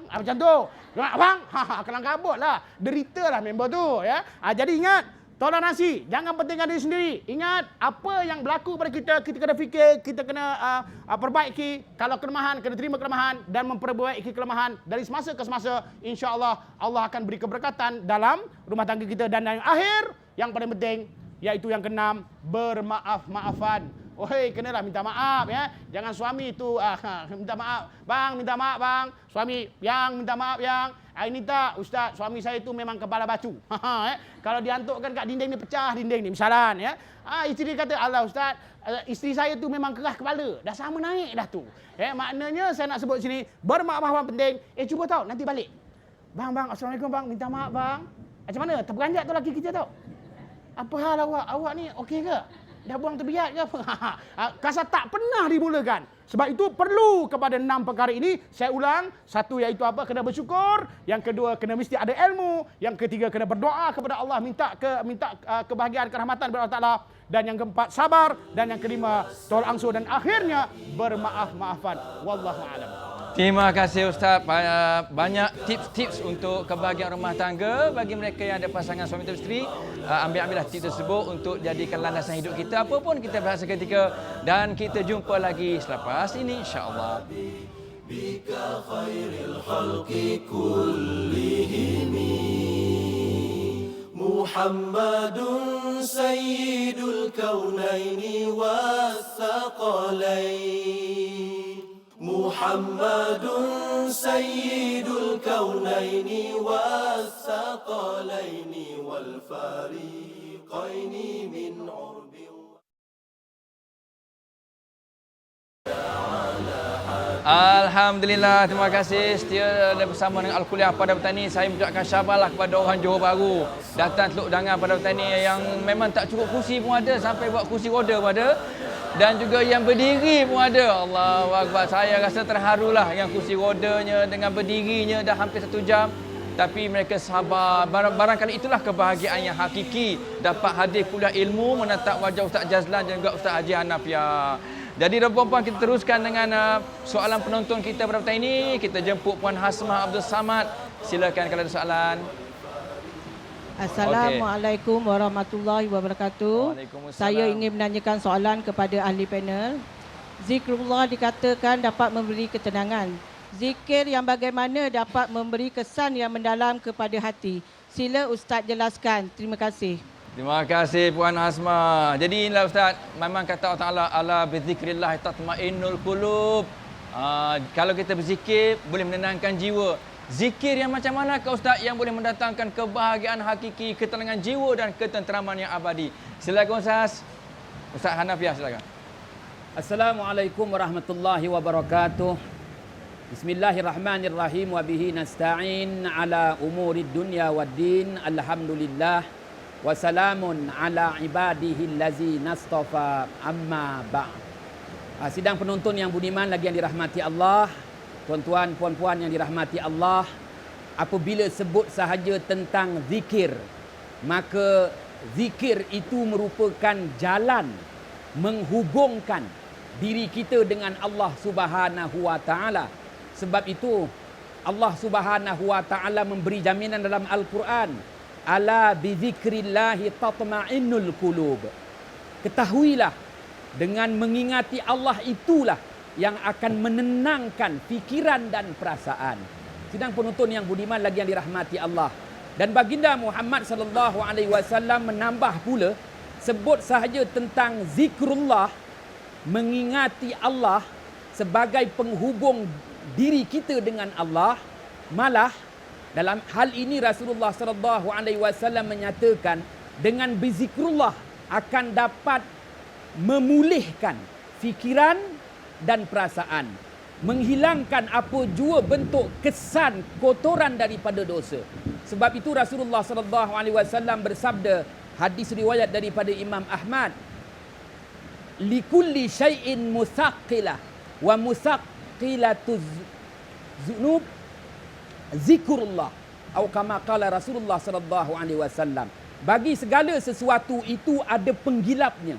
macam tu. Abang, kelang kabut lah. Derita lah member tu. Ya. Jadi ingat, toleransi. Jangan pentingkan diri sendiri. Ingat, apa yang berlaku pada kita kena fikir, kita kena perbaiki. Kalau kelemahan, kena terima kelemahan dan memperbaiki kelemahan dari semasa ke semasa. InsyaAllah, Allah akan beri keberkatan dalam rumah tangga kita. Dan yang akhir, yang paling penting, iaitu yang keenam, bermaaf-maafan. Kenalah minta maaf ya. Jangan suami tu minta maaf. Bang, minta maaf bang. Suami, yang minta maaf yang. Ini tak, Ustaz, suami saya tu memang kepala batu. Kalau diantukkan kat dinding ni pecah dinding ni misalan ya. Isteri kata, "Allah Ustaz, isteri saya tu memang kerah kepala. Dah sama naik dah tu." Maknanya saya nak sebut sini, bermaaf-maafan penting. Cuba tahu nanti balik. Bang, assalamualaikum bang, minta maaf bang. Macam mana? Terperanjat tu laki kita tau. Apa hal awak? Awak ni okey ke? Dah buang terbiat ke apa? Kasar tak pernah dimulakan. Sebab itu perlu kepada 6 perkara ini. Saya ulang. Satu iaitu apa? Kena bersyukur. Yang kedua, kena mesti ada ilmu. Yang ketiga, kena berdoa kepada Allah. Minta kebahagiaan, kerahmatan kepada Allah Ta'ala. Dan yang keempat, sabar. Dan yang kelima, tolak ansur. Dan akhirnya, bermaaf-maafan. Wallahu'alam. Terima kasih Ustaz. Banyak tips-tips untuk kebahagiaan rumah tangga bagi mereka yang ada pasangan suami atau isteri. Ambil-ambillah tips tersebut untuk jadikan landasan hidup kita apa pun kita berasa ketika. Dan kita jumpa lagi selepas ini insya-Allah. Bika khairil khalqi kullihimi Muhammadun sayyidul kaunaini wathaqalain Muhammadun sayyidul kaunaini wathaqalaini wal fariqaini min urbi. Alhamdulillah, terima kasih setia bersama dengan Al-Kuliah pada petang ini. Saya mengucapkan syabaslah kepada orang Johor Bahru datang Teluk Dangan pada petang ini yang memang tak cukup kursi pun ada, sampai buat kursi roda pun ada. Dan juga yang berdiri pun ada. Allahu Akbar. Saya rasa terharulah yang kursi rodanya dengan berdirinya dah hampir 1 jam. Tapi mereka sabar. Barangkali itulah kebahagiaan yang hakiki. Dapat hadir kuliah ilmu, menatap wajah Ustaz Jazlan dan juga Ustaz Haji Hanafiah. Jadi puan-puan, kita teruskan dengan soalan penonton kita pada petang ini. Kita jemput Puan Hasmah Abdul Samad. Silakan kalau ada soalan. Assalamualaikum warahmatullahi wabarakatuh. Saya ingin menanyakan soalan kepada ahli panel. Zikrullah dikatakan dapat memberi ketenangan. Zikir yang bagaimana dapat memberi kesan yang mendalam kepada hati? Sila Ustaz jelaskan. Terima kasih. Terima kasih Puan Hasmah. Jadi inilah Ustaz, memang kata Allah Ta'ala, ala bizikrillah tatma'innul qulub. Kalau kita berzikir, boleh menenangkan jiwa. Zikir yang macam mana ke Ustaz yang boleh mendatangkan kebahagiaan hakiki, ketenangan jiwa dan ketenteraman yang abadi? Silakan Ustaz. Ustaz Hanafiah silakan. Assalamualaikum warahmatullahi wabarakatuh. Bismillahirrahmanirrahim wa bihi nasta'in ala umurid dunya waddin. Alhamdulillah wa salamun ala ibadihi allazi nastafa amma ba'd. Sidang penonton yang budiman lagi yang dirahmati Allah, tuan-tuan, puan-puan yang dirahmati Allah, apabila sebut sahaja tentang zikir, maka zikir itu merupakan jalan menghubungkan diri kita dengan Allah Subhanahu wa taala. Sebab itu Allah Subhanahu wa taala memberi jaminan dalam Al-Quran, ala bizikrillahi tatma'innul qulub. Ketahuilah, dengan mengingati Allah itulah yang akan menenangkan fikiran dan perasaan. Sidang penonton yang budiman lagi yang dirahmati Allah. Dan baginda Muhammad sallallahu alaihi wasallam menambah pula, sebut sahaja tentang zikrullah, mengingati Allah sebagai penghubung diri kita dengan Allah. Malah dalam hal ini Rasulullah sallallahu alaihi wasallam menyatakan, dengan berzikrullah akan dapat memulihkan fikiran dan perasaan, menghilangkan apa jua bentuk kesan kotoran daripada dosa. Sebab itu Rasulullah sallallahu alaihi wasallam bersabda, hadis riwayat daripada Imam Ahmad, likulli syai'in musaqqilah wa musaqqilatuz zunub zikrullah, atau kama qala Rasulullah sallallahu alaihi wasallam. Bagi segala sesuatu itu ada penggilapnya.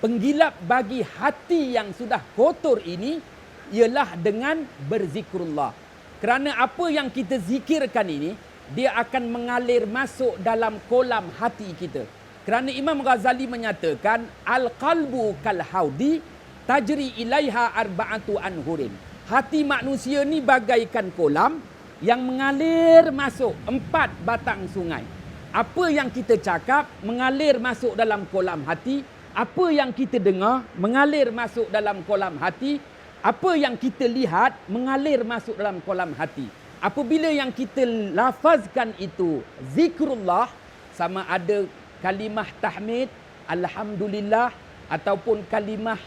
Penggilap bagi hati yang sudah kotor ini ialah dengan berzikrullah. Kerana apa yang kita zikirkan ini, dia akan mengalir masuk dalam kolam hati kita. Kerana Imam Ghazali menyatakan, al-qalbu kal haudi tajri ilaiha arba'atu anhurin. Hati manusia ni bagaikan kolam yang mengalir masuk 4 batang sungai. Apa yang kita cakap mengalir masuk dalam kolam hati. Apa yang kita dengar mengalir masuk dalam kolam hati. Apa yang kita lihat mengalir masuk dalam kolam hati. Apabila yang kita lafazkan itu zikrullah, sama ada kalimah tahmid, alhamdulillah, ataupun kalimah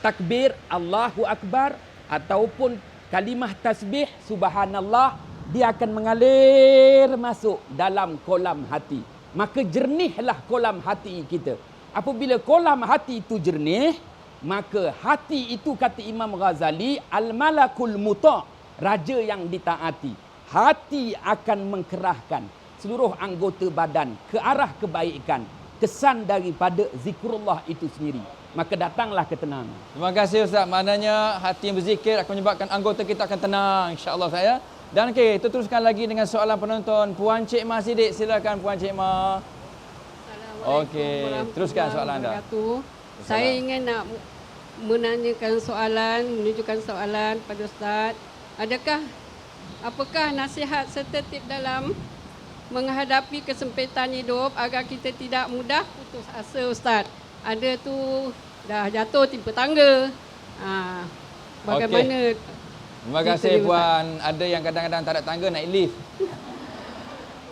takbir, Allahu Akbar, ataupun kalimah tasbih, subhanallah, dia akan mengalir masuk dalam kolam hati. Maka jernihlah kolam hati kita. Apabila kolam hati itu jernih, maka hati itu, kata Imam Ghazali, al-malakul muta', raja yang ditaati. Hati akan mengkerahkan seluruh anggota badan ke arah kebaikan, kesan daripada zikrullah itu sendiri. Maka datanglah ketenangan. Terima kasih Ustaz. Maknanya hati yang berzikir akan menyebabkan anggota kita akan tenang, insya-Allah saya. Dan okey, kita teruskan lagi dengan soalan penonton. Puan Cik Ma Sidik, silakan Puan Cik Ma. Okey, teruskan soalan anda. Saya ingin nak menanyakan soalan, menunjukkan soalan pada Ustaz. Apakah nasihat serta tip dalam menghadapi kesempitan hidup agar kita tidak mudah putus asa, Ustaz? Ada tu dah jatuh timpa tangga. Bagaimana? Terima kasih Puan. Ada yang kadang-kadang tak ada tangga, naik lift.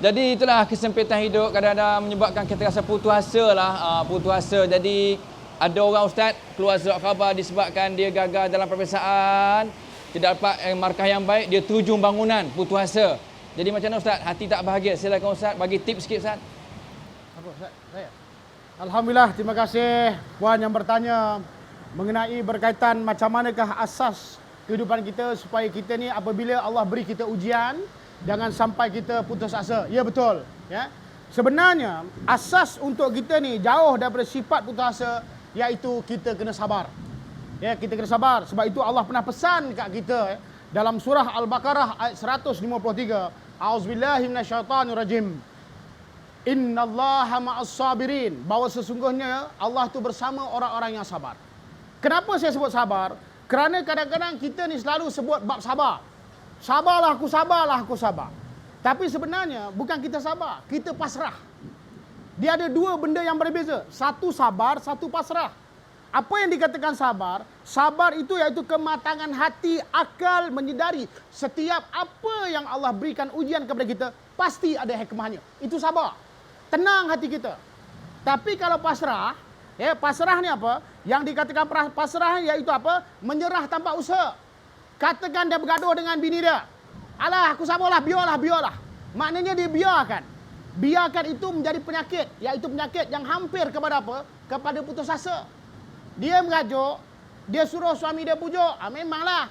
Jadi itulah kesempitan hidup, kadang-kadang menyebabkan kita rasa putus asa lah. Putus asa. Jadi ada orang Ustaz keluar surat khabar disebabkan dia gagal dalam peperiksaan, tidak dapat markah yang baik, dia terjun bangunan, putus asa. Jadi macam mana Ustaz? Hati tak bahagia. Silakan Ustaz bagi tips sikit Ustaz. Apa Ustaz? Saya. Alhamdulillah, terima kasih Puan yang bertanya mengenai berkaitan macam manakah asas kehidupan kita supaya kita ni apabila Allah beri kita ujian, jangan sampai kita putus asa. Ya, betul. Ya. Sebenarnya asas untuk kita ni jauh daripada sifat putus asa, iaitu kita kena sabar. Ya, kita kena sabar. Sebab itu Allah pernah pesan kat kita dalam surah Al-Baqarah ayat 153. A'udzubillahi minasyaitanirrajim. Innallaha ma'as sabirin. Bahawa sesungguhnya Allah tu bersama orang-orang yang sabar. Kenapa saya sebut sabar? Kerana kadang-kadang kita ni selalu sebut bab sabar. Sabarlah aku, sabarlah aku, sabar. Tapi sebenarnya bukan kita sabar, kita pasrah. Dia ada dua benda yang berbeza. Satu sabar, satu pasrah. Apa yang dikatakan sabar? Sabar itu iaitu kematangan hati, akal menyedari setiap apa yang Allah berikan ujian kepada kita pasti ada hikmahnya. Itu sabar. Tenang hati kita. Tapi kalau pasrah, pasrah ni apa? Yang dikatakan pasrah iaitu apa? Menyerah tanpa usaha. Katakan dia bergaduh dengan bini dia. Alah, aku sabarlah, biarlah. Maknanya dia biarkan. Biarkan itu menjadi penyakit, iaitu penyakit yang hampir kepada apa? Kepada putus asa. Dia merajuk, dia suruh suami dia bujuk, memanglah.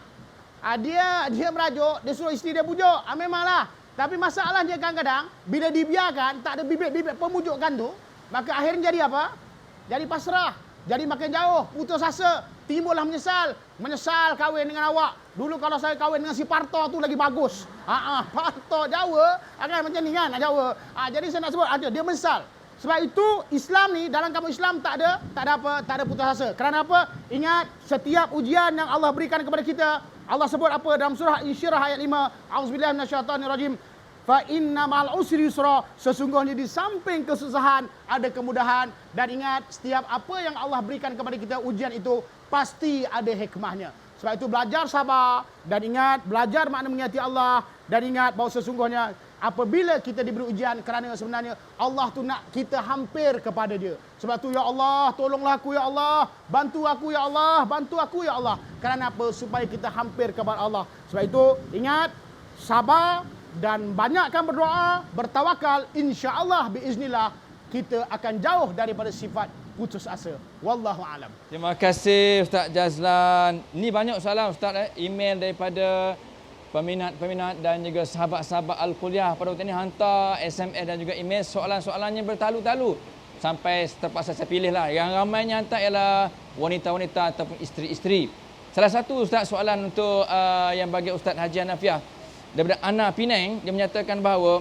Dia merajuk, dia suruh isteri dia bujuk, memanglah. Tapi masalahnya kadang-kadang bila dibiarkan, tak ada bibit-bibit pemujukan tu, maka akhirnya jadi apa? Jadi pasrah, jadi makin jauh, putus asa, timbullah menyesal kahwin dengan awak. Dulu kalau saya kahwin dengan si Parto tu lagi bagus. Parto Jawa akan macam ni kan, Jawa. Jadi saya nak sebut dia menyesal. Sebab itu Islam ni, dalam kamu Islam tak ada putus asa. Kerana apa? Ingat, setiap ujian yang Allah berikan kepada kita, Allah sebut apa dalam surah Insyirah ayat 5, A'udzubillahi minasyaitonirrajim. Fa inna ma'al usri yusra, sesungguhnya di samping kesusahan ada kemudahan. Dan ingat, setiap apa yang Allah berikan kepada kita ujian itu pasti ada hikmahnya. Sebab itu belajar sabar dan ingat belajar makna mengingati Allah dan ingat bahawa sesungguhnya apabila kita diberi ujian kerana sebenarnya Allah tu nak kita hampir kepada dia. Sebab tu ya Allah, tolonglah aku ya Allah, bantu aku ya Allah, bantu aku ya Allah. Kerana apa? Supaya kita hampir kepada Allah. Sebab itu ingat sabar dan banyakkan berdoa, bertawakal, insya-Allah biiznillah kita akan jauh daripada sifat putus asa. Wallahu alam. Terima kasih Ustaz Jazlan. Ni banyak soalan Ustaz, email daripada peminat-peminat dan juga sahabat-sahabat Al-Kuliah pada waktu ini hantar SMS dan juga email, soalan-soalannya bertalu-talu. Sampai terpaksa saya pilih lah. Yang ramainya hantar ialah wanita-wanita ataupun isteri-isteri. Salah satu Ustaz soalan untuk yang bagi Ustaz Haji Hanafiah daripada Ana Penang, dia menyatakan bahawa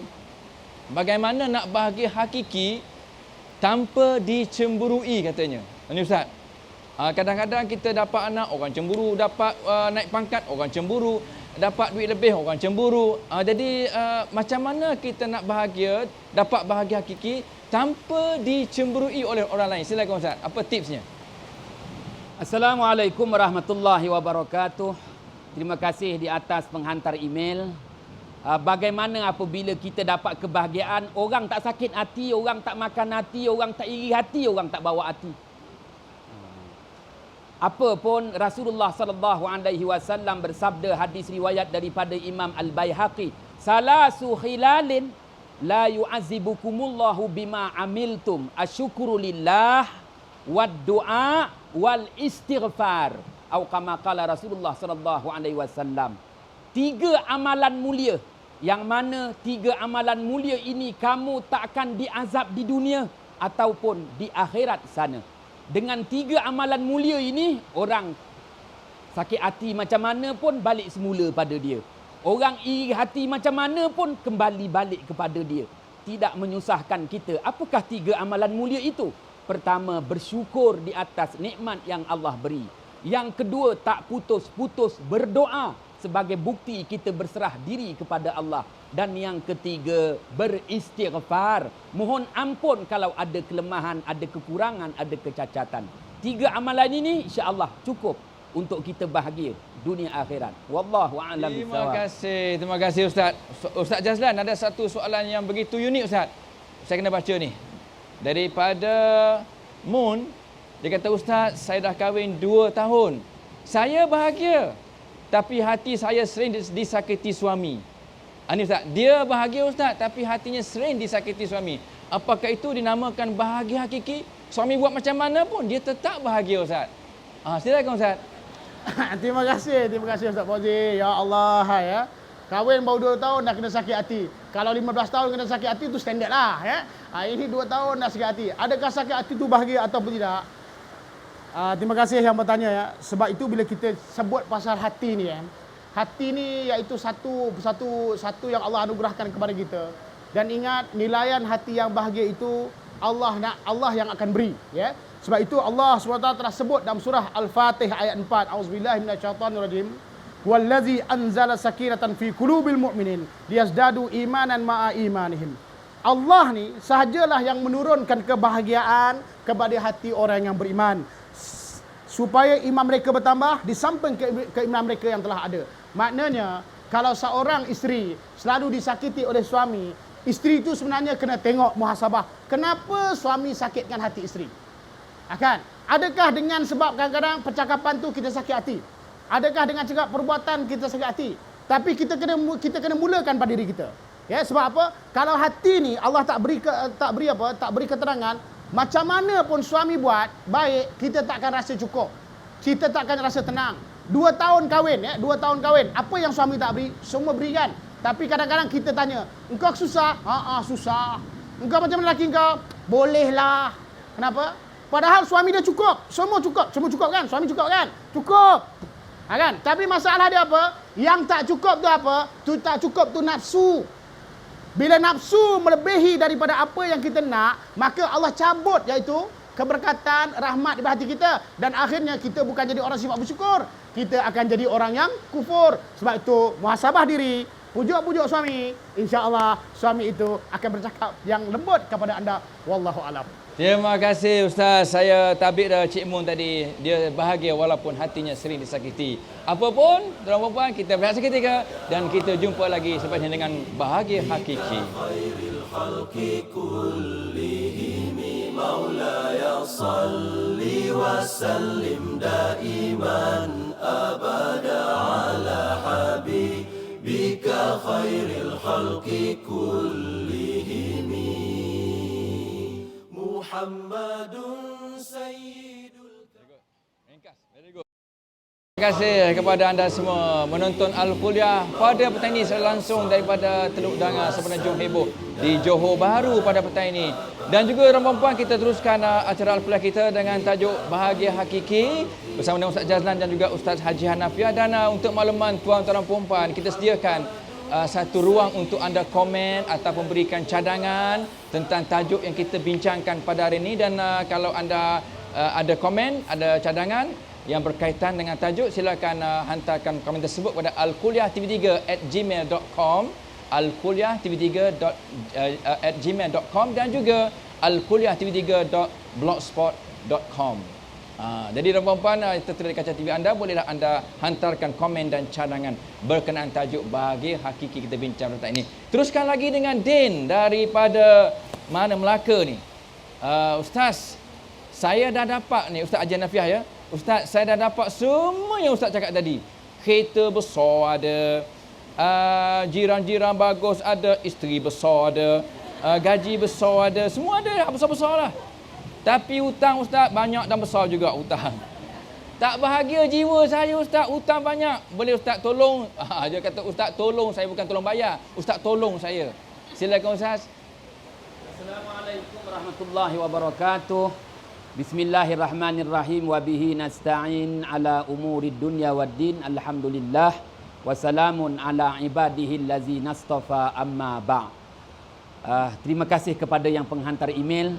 bagaimana nak bahagia hakiki tanpa dicemburui katanya. Ini Ustaz. Kadang-kadang kita dapat anak, orang cemburu. Dapat naik pangkat, orang cemburu. Dapat duit lebih, orang cemburu. Jadi macam mana kita nak bahagia, dapat bahagia hakiki tanpa dicemburui oleh orang lain? Silakan Ustaz. Apa tipsnya? Assalamualaikum warahmatullahi wabarakatuh. Terima kasih di atas penghantar email. Bagaimana apabila kita dapat kebahagiaan, orang tak sakit hati, orang tak makan hati, orang tak iri hati, orang tak bawa hati. Apa pun Rasulullah sallallahu alaihi wasallam bersabda, hadis riwayat daripada Imam Al-Baihaqi, salasu khilalin la yu'azibukumullahu bima amiltum asyukru lillah wad du'a wal istighfar, atau kama qala Rasulullah sallallahu alaihi wasallam. 3 amalan mulia, yang mana 3 amalan mulia ini kamu tak akan diazab di dunia ataupun di akhirat sana. Dengan 3 amalan mulia ini, orang sakit hati macam mana pun balik semula pada dia. Orang iri hati macam mana pun kembali balik kepada dia. Tidak menyusahkan kita. Apakah 3 amalan mulia itu? Pertama, bersyukur di atas nikmat yang Allah beri. Yang kedua, tak putus-putus berdoa sebagai bukti kita berserah diri kepada Allah. Dan yang ketiga, beristighfar, mohon ampun kalau ada kelemahan, ada kekurangan, ada kecacatan. 3 amalan ini insya-Allah cukup untuk kita bahagia dunia akhirat. Wallahu a'lam bishawab. Terima kasih Ustaz. Ustaz Jazlan, ada satu soalan yang begitu unik Ustaz. Saya kena baca ni. Daripada Moon, dia kata, Ustaz, saya dah kahwin 2 tahun. Saya bahagia, tapi hati saya sering disakiti suami. Ini Ustaz, dia bahagia Ustaz, tapi hatinya sering disakiti suami. Apakah itu dinamakan bahagia hakiki? Suami buat macam mana pun, dia tetap bahagia Ustaz. Silakan Ustaz. Terima kasih Ustaz Fauzi. Ya Allah ya. Kahwin baru 2 tahun dah kena sakit hati. Kalau 15 tahun kena sakit hati itu standard lah ya. Ini 2 tahun dah sakit hati. Adakah sakit hati itu bahagia ataupun tidak? Terima kasih yang bertanya ya. Sebab itu bila kita sebut pasal hati ni ya. Hati ni iaitu satu yang Allah anugerahkan kepada kita. Dan ingat, nilaian hati yang bahagia itu Allah yang akan beri ya. Sebab itu Allah SWT telah sebut dalam surah Al-Fatih ayat 4, A'udzubillahi minasyaitonirrajim. Wallazi anzala sakinatan fi qulubil mu'minin liyazdadu imanan ma'a imanihim. Allah ni sahajalah yang menurunkan kebahagiaan kepada hati orang yang beriman. supaya iman mereka bertambah di samping keimanan mereka yang telah ada. Maknanya, kalau seorang isteri selalu disakiti oleh suami, isteri itu sebenarnya kena tengok muhasabah. Kenapa suami sakitkan hati isteri? Akan, adakah dengan sebab kadang-kadang percakapan tu kita sakit hati? Adakah dengan cakap perbuatan kita sakit hati? Tapi kita kena mulakan pada diri kita. Ya, sebab apa? Kalau hati ni Allah tak beri keterangan, macam mana pun suami buat baik, kita tak akan rasa cukup. Kita tak akan rasa tenang. 2 tahun kahwin, ya, 2 tahun kahwin. Apa yang suami tak beri, semua berikan. Tapi kadang-kadang kita tanya, engkau susah? Susah. Engkau macam lelaki engkau? Bolehlah. Kenapa? Padahal suami dia cukup. Semua cukup. Semua cukup kan? Suami cukup kan? Cukup. Kan? Tapi masalah dia apa? Yang tak cukup tu apa? Tu tak cukup tu nafsu. Bila nafsu melebihi daripada apa yang kita nak, maka Allah cabut iaitu keberkatan, rahmat di hati kita. Dan akhirnya kita bukan jadi orang sifat bersyukur. Kita akan jadi orang yang kufur. Sebab itu, muhasabah diri, pujuk-pujuk suami. InsyaAllah suami itu akan bercakap yang lembut kepada anda. Wallahu a'lam. Terima kasih Ustaz. Saya tabik dah Cik Mun tadi. Dia bahagia walaupun hatinya sering disakiti. Apapun, tuan perempuan, kita berehat seketika dan kita jumpa lagi sepanjang dengan bahagia hakiki. Maulaya salli wa sallim daiman abada ala habibika khairil khalqi kullihim Muhammadun sayyidul. Very good. Terima kasih kepada anda semua menonton Al-Kuliah pada petang ini langsung daripada Teluk Danga Semenanjung Heboh di Johor Bahru pada petang ini. Dan juga tuan-puan, kita teruskan acara Al-Kuliah kita dengan tajuk Bahagia Hakiki bersama dengan Ustaz Jazlan dan juga Ustaz Haji Hanafiah. Dan untuk makluman tuan-tuan dan puan-puan, kita sediakan satu ruang untuk anda komen ataupun berikan cadangan tentang tajuk yang kita bincangkan pada hari ini. Dan kalau anda ada komen, ada cadangan yang berkaitan dengan tajuk, silakan hantarkan komen tersebut kepada alkuliah.tv3@gmail.com, alkuliah.tv3@gmail.com dan juga alkuliah.tv3.blogspot.com. Jadi tuan-puan, tertera di kaca TV anda, bolehlah anda hantarkan komen dan cadangan berkenaan tajuk Bahagia Hakiki kita bincang pada ini. Teruskan lagi dengan Din daripada mana Melaka ni. Ustaz, saya dah dapat ni, Ustaz Haji Hanafiah ya. Ustaz, saya dah dapat semua yang Ustaz cakap tadi. Kereta besar ada, jiran-jiran bagus ada, isteri besar ada, gaji besar ada, semua ada, besar-besar lah. Tapi hutang Ustaz banyak dan besar juga hutang. Tak bahagia jiwa saya Ustaz, hutang banyak. Boleh Ustaz tolong? Dia kata Ustaz tolong saya, bukan tolong bayar. Ustaz tolong saya. Silakan Ustaz. Assalamualaikum warahmatullahi wabarakatuh. Bismillahirrahmanirrahim. Wa bihi nasta'in ala umurid dunya waddin. Alhamdulillah. Wassalamun ala ibadihi allazi nastafa amma ba'. Terima kasih kepada yang penghantar email.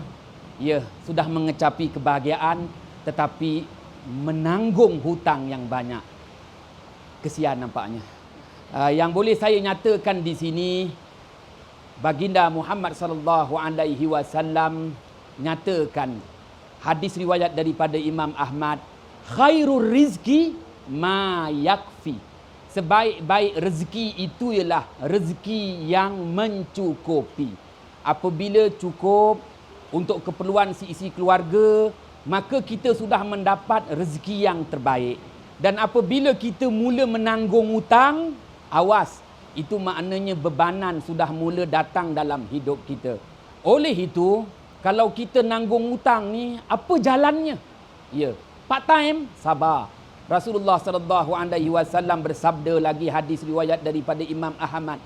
Ya, sudah mengecapi kebahagiaan tetapi menanggung hutang yang banyak. Kesian nampaknya. Yang boleh saya nyatakan di sini, baginda Muhammad sallallahu alaihi wasallam nyatakan hadis riwayat daripada Imam Ahmad, khairur rizki ma yakfi. Sebaik-baik rezeki itu ialah rezeki yang mencukupi. Apabila cukup untuk keperluan si keluarga, maka kita sudah mendapat rezeki yang terbaik. Dan apabila kita mula menanggung hutang, awas, itu maknanya bebanan sudah mula datang dalam hidup kita. Oleh itu, kalau kita nanggung hutang ni, apa jalannya? Ya, part time, sabar. Rasulullah sallallahu alaihi wasallam bersabda lagi, hadis riwayat daripada Imam Ahmad,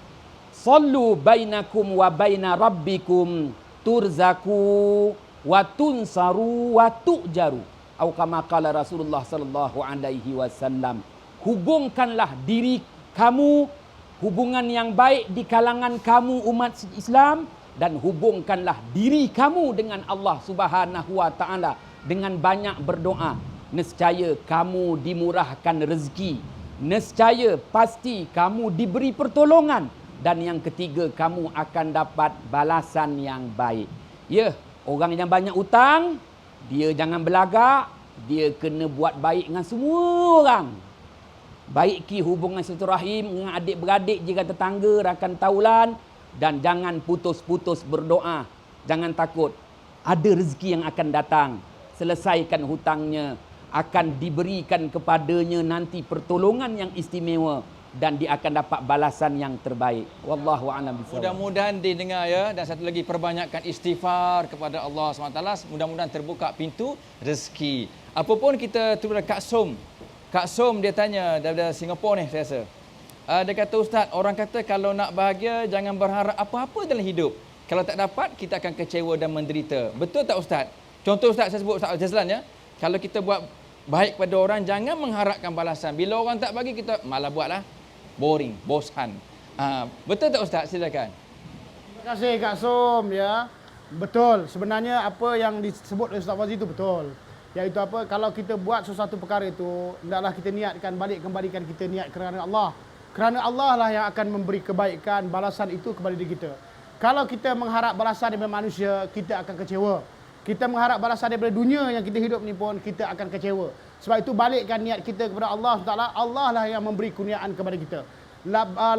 sallu bainakum wa baina rabbikum turzaku wa tunsaru wa tu'jaru. Atau kama qala Rasulullah sallallahu alaihi wasallam, hubungkanlah diri kamu, hubungan yang baik di kalangan kamu umat Islam, dan hubungkanlah diri kamu dengan Allah Subhanahu wa taala dengan banyak berdoa. Nescaya kamu dimurahkan rezeki, nescaya pasti kamu diberi pertolongan, dan yang ketiga kamu akan dapat balasan yang baik. Ya, orang yang banyak hutang, dia jangan belagak, dia kena buat baik dengan semua orang. Baiki hubungan silaturahim dengan adik-beradik, jiran tetangga, rakan taulan, dan jangan putus-putus berdoa. Jangan takut. Ada rezeki yang akan datang. Selesaikan hutangnya. Akan diberikan kepadanya nanti pertolongan yang istimewa dan dia akan dapat balasan yang terbaik. Wallahu a'lam bishawab. Mudah-mudahan didengar ya, dan satu lagi perbanyakkan istighfar kepada Allah SWT. Mudah-mudahan terbuka pintu rezeki. Apapun kita turun Kak Som. Kak Som dia tanya daripada Singapura ni saya rasa. Dia kata, Ustaz, orang kata kalau nak bahagia jangan berharap apa-apa dalam hidup. Kalau tak dapat kita akan kecewa dan menderita. Betul tak Ustaz? Contoh Ustaz, saya sebut Ustaz Jazlan ya. Kalau kita buat baik pada orang, jangan mengharapkan balasan. Bila orang tak bagi, kita malah buatlah. Boring, bosan. Betul tak Ustaz? Silakan. Terima kasih Kak Som ya. Betul. Sebenarnya apa yang disebut oleh Ustaz Fazli itu betul. Iaitu apa? Kalau kita buat sesuatu perkara itu, hendaklah kita niatkan kembalikan kita niat kerana Allah. Kerana Allah lah yang akan memberi kebaikan, balasan itu kepada diri kita. Kalau kita mengharap balasan daripada manusia, kita akan kecewa. Kita mengharap balasan daripada dunia yang kita hidup ni pun, kita akan kecewa. Sebab itu balikkan niat kita kepada Allah Taala. Allah lah yang memberi kurniaan kepada kita.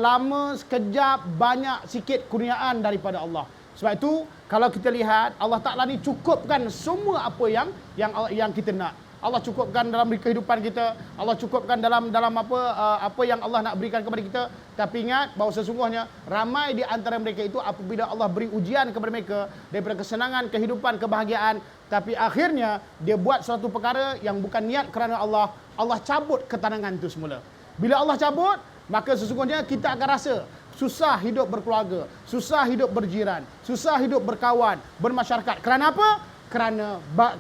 Lama, sekejap, banyak, sikit kurniaan daripada Allah. Sebab itu kalau kita lihat Allah Taala ni cukupkan semua apa yang kita nak. Allah cukupkan dalam kehidupan kita. Allah cukupkan dalam apa yang Allah nak berikan kepada kita. Tapi ingat bahawa sesungguhnya ramai di antara mereka itu apabila Allah beri ujian kepada mereka daripada kesenangan, kehidupan, kebahagiaan, tapi akhirnya dia buat suatu perkara yang bukan niat kerana Allah, Allah cabut ketenangan itu semula. Bila Allah cabut, maka sesungguhnya kita akan rasa susah hidup berkeluarga, susah hidup berjiran, susah hidup berkawan, bermasyarakat. Kerana apa?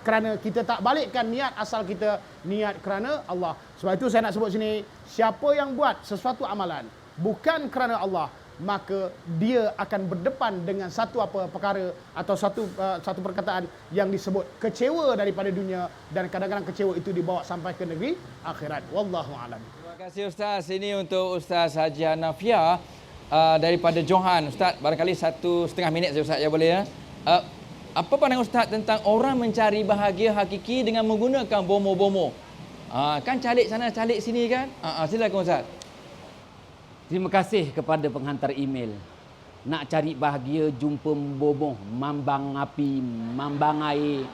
Kerana kita tak balikkan niat asal kita, niat kerana Allah. Sebab itu saya nak sebut sini, siapa yang buat sesuatu amalan bukan kerana Allah, maka dia akan berdepan dengan satu perkara atau satu perkataan yang disebut kecewa daripada dunia, dan kadang-kadang kecewa itu dibawa sampai ke negeri akhirat. Wallahu a'lam. Terima kasih Ustaz. Ini untuk Ustaz Haji Hanafia daripada Johan. Ustaz, barangkali 1.5 minit saja Ustaz, ya boleh ya? Apa pandangan Ustaz tentang orang mencari bahagia hakiki dengan menggunakan bomo-bomo? Kan calik sana, calik sini kan? Silakan Ustaz. Terima kasih kepada penghantar email. Nak cari bahagia, jumpa bomoh, mambang api, mambang air,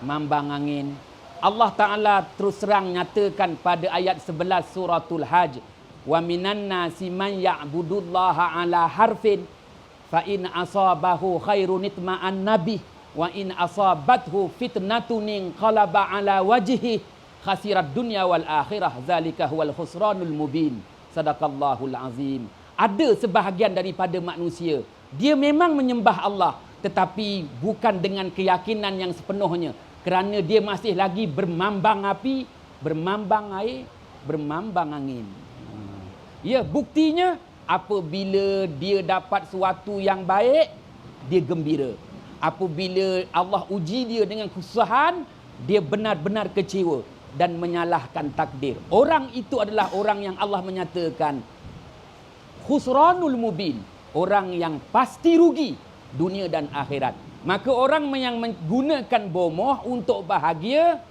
mambang angin. Allah Ta'ala terus terang nyatakan pada ayat 11 suratul Hajj. Wa minan nasi man ya'budullaha ala harfin fa in asabahu khairun itma'an nabih wa in asabathu fitnatun qalaba ala wajhi khasirat dunya wal akhirah zalika huwal khusranul mubin. Sadaqallahul azim. Ada sebahagian daripada manusia, dia memang menyembah Allah, tetapi bukan dengan keyakinan yang sepenuhnya, kerana dia masih lagi bermambang api, bermambang air, bermambang angin. Ya, buktinya apabila dia dapat sesuatu yang baik, dia gembira. Apabila Allah uji dia dengan kesusahan, dia benar-benar kecewa dan menyalahkan takdir. Orang itu adalah orang yang Allah menyatakan khusranul mubin, orang yang pasti rugi dunia dan akhirat. Maka orang yang menggunakan bomoh untuk bahagia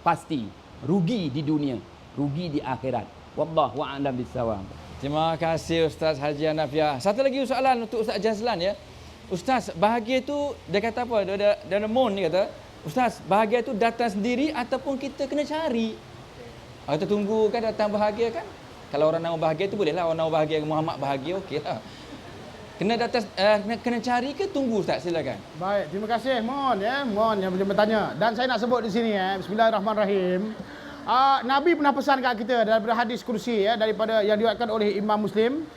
pasti rugi di dunia, rugi di akhirat. Wallahu a'lam bissawab. Terima kasih Ustaz Haji Hanafia. Satu lagi soalan untuk Ustaz Jazlan ya. Ustaz, bahagia tu dia kata apa? Dia Mon ni kata, Ustaz, bahagia tu datang sendiri ataupun kita kena cari? Kita tunggu kan datang bahagia kan? Kalau orang nama bahagia tu bolehlah, orang nama bahagia Muhammad bahagia okeylah. Kena datang kena cari ke tunggu Ustaz? Silakan. Baik, terima kasih Mon ya, Mon yang bertanya. Dan saya nak sebut di sini Bismillahirrahmanirrahim. Nabi pernah pesan kat kita daripada hadis kursi ya, daripada yang diriwayatkan oleh Imam Muslim.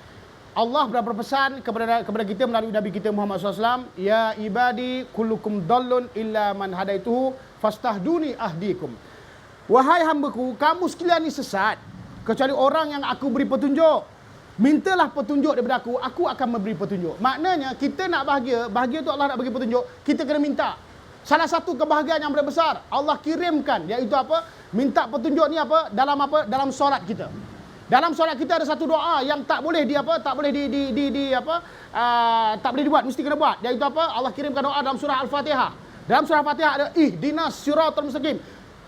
Allah pernah berpesan kepada kita melalui Nabi kita Muhammad SAW, ya ibadi kullukum dallun illa man hadaituhu fastahduni ahdikum. Wahai hambaku, kamu sekalian ni sesat kecuali orang yang aku beri petunjuk. Mintalah petunjuk daripada aku akan memberi petunjuk. Maknanya kita nak bahagia tu Allah nak bagi petunjuk, kita kena minta. Salah satu kebahagiaan yang besar Allah kirimkan, iaitu apa? Minta petunjuk ni apa? Dalam solat kita. Dalam solat kita ada satu doa yang tak boleh tak boleh dibuat, mesti kena buat. Iaitu apa? Allah kirimkan doa dalam surah Al-Fatihah. Dalam surah Al-Fatihah ada ihdinas siratal mustaqim.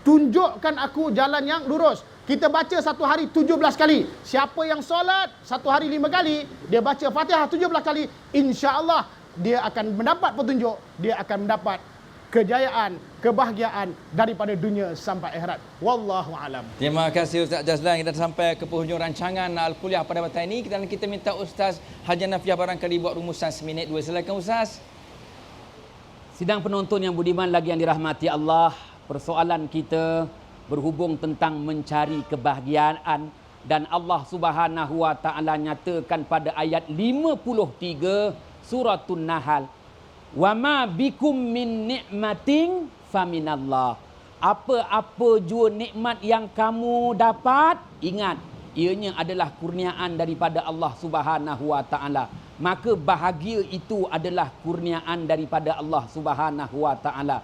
tunjukkan aku jalan yang lurus. Kita baca satu hari 17 kali. Siapa yang solat satu hari 5 kali, dia baca Fatihah 17 kali, insya-Allah dia akan mendapat petunjuk, dia akan mendapat kejayaan, kebahagiaan daripada dunia sampai akhirat. Wallahu alam. Terima kasih Ustaz Jazlan. Kita sampai ke penghujung rancangan Al-Kuliah pada petang ini. Kita minta Ustaz Haji Nafiah barangkali buat rumusan seminit dua. Silakan Ustaz. Sidang penonton yang budiman lagi yang dirahmati Allah, persoalan kita berhubung tentang mencari kebahagiaan, dan Allah Subhanahu wa taala nyatakan pada ayat 53 suratul Nahl, wa ma bikum min nikmatin faminallah. Apa-apa jua nikmat yang kamu dapat, ingat ianya adalah kurniaan daripada Allah Subhanahu wa taala. Maka bahagia itu adalah kurniaan daripada Allah Subhanahu wa taala.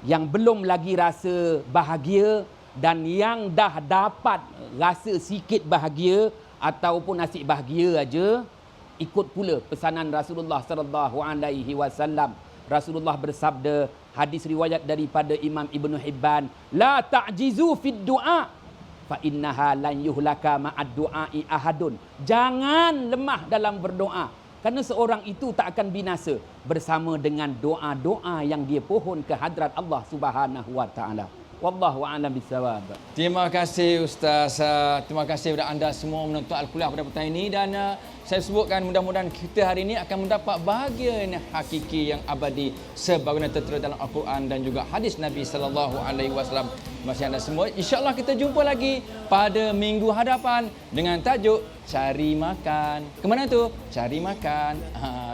Yang belum lagi rasa bahagia dan yang dah dapat rasa sikit bahagia ataupun nasib bahagia aja, ikut pula pesanan Rasulullah sallallahu alaihi wasallam. Rasulullah bersabda, hadis riwayat daripada Imam Ibn Hibban, la ta'jizu fid du'a fa innaha lan yuhlaka ma'ad du'ai ahadun. Jangan lemah dalam berdoa, kerana seorang itu tak akan binasa bersama dengan doa-doa yang dia pohon ke hadrat Allah Subhanahu wa taala. Wallahu a'lam bissawab. Terima kasih Ustaz. Terima kasih kepada anda semua menonton Al-Kuliah pada petang ini, dan saya sebutkan mudah-mudahan kita hari ini akan mendapat bahagia yang hakiki, yang abadi sebagaimana tertera dalam Al-Quran dan juga hadis Nabi sallallahu alaihi wasallam. Masih anda semua, insya-Allah kita jumpa lagi pada minggu hadapan dengan tajuk Cari Makan. Kemana tu? Cari Makan.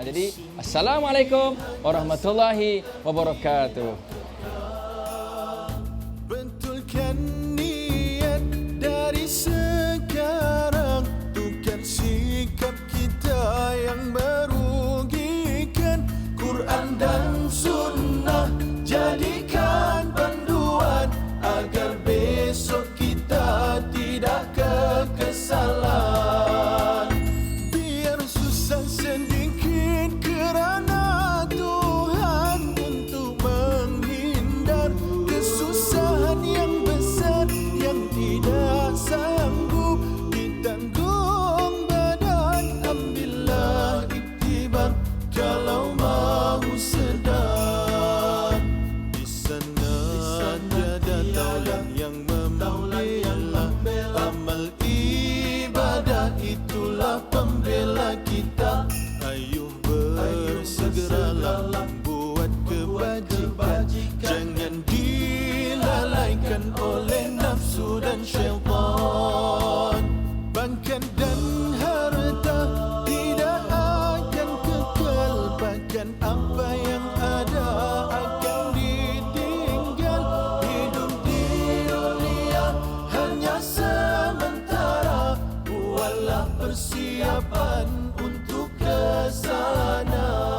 Jadi assalamualaikum warahmatullahi wabarakatuh. Betulkan niat dari sekarang, tukar sikap kita yang merugikan. Quran dan sunnah jadikan panduan agar besok kita tidak kekesalan. Biar susah sedikit kerana Tuhan untuk menghindar kesusahan yang besar yang tidak sanggup ditanggung badan. Ambillah iktibar kalau mahu sedar. Di sana tiada taulan yang membela, amal ibadah itulah pembela kita. Ayuh bersegeralah buat kebajikan, jangan dilalaikan oleh nafsu dan syaitan. Bangkan dan harta tidak akan kekal, bahkan apa yang ada akan ditinggal. Hidup di dunia hanya sementara, buatlah persiapan untuk kesana.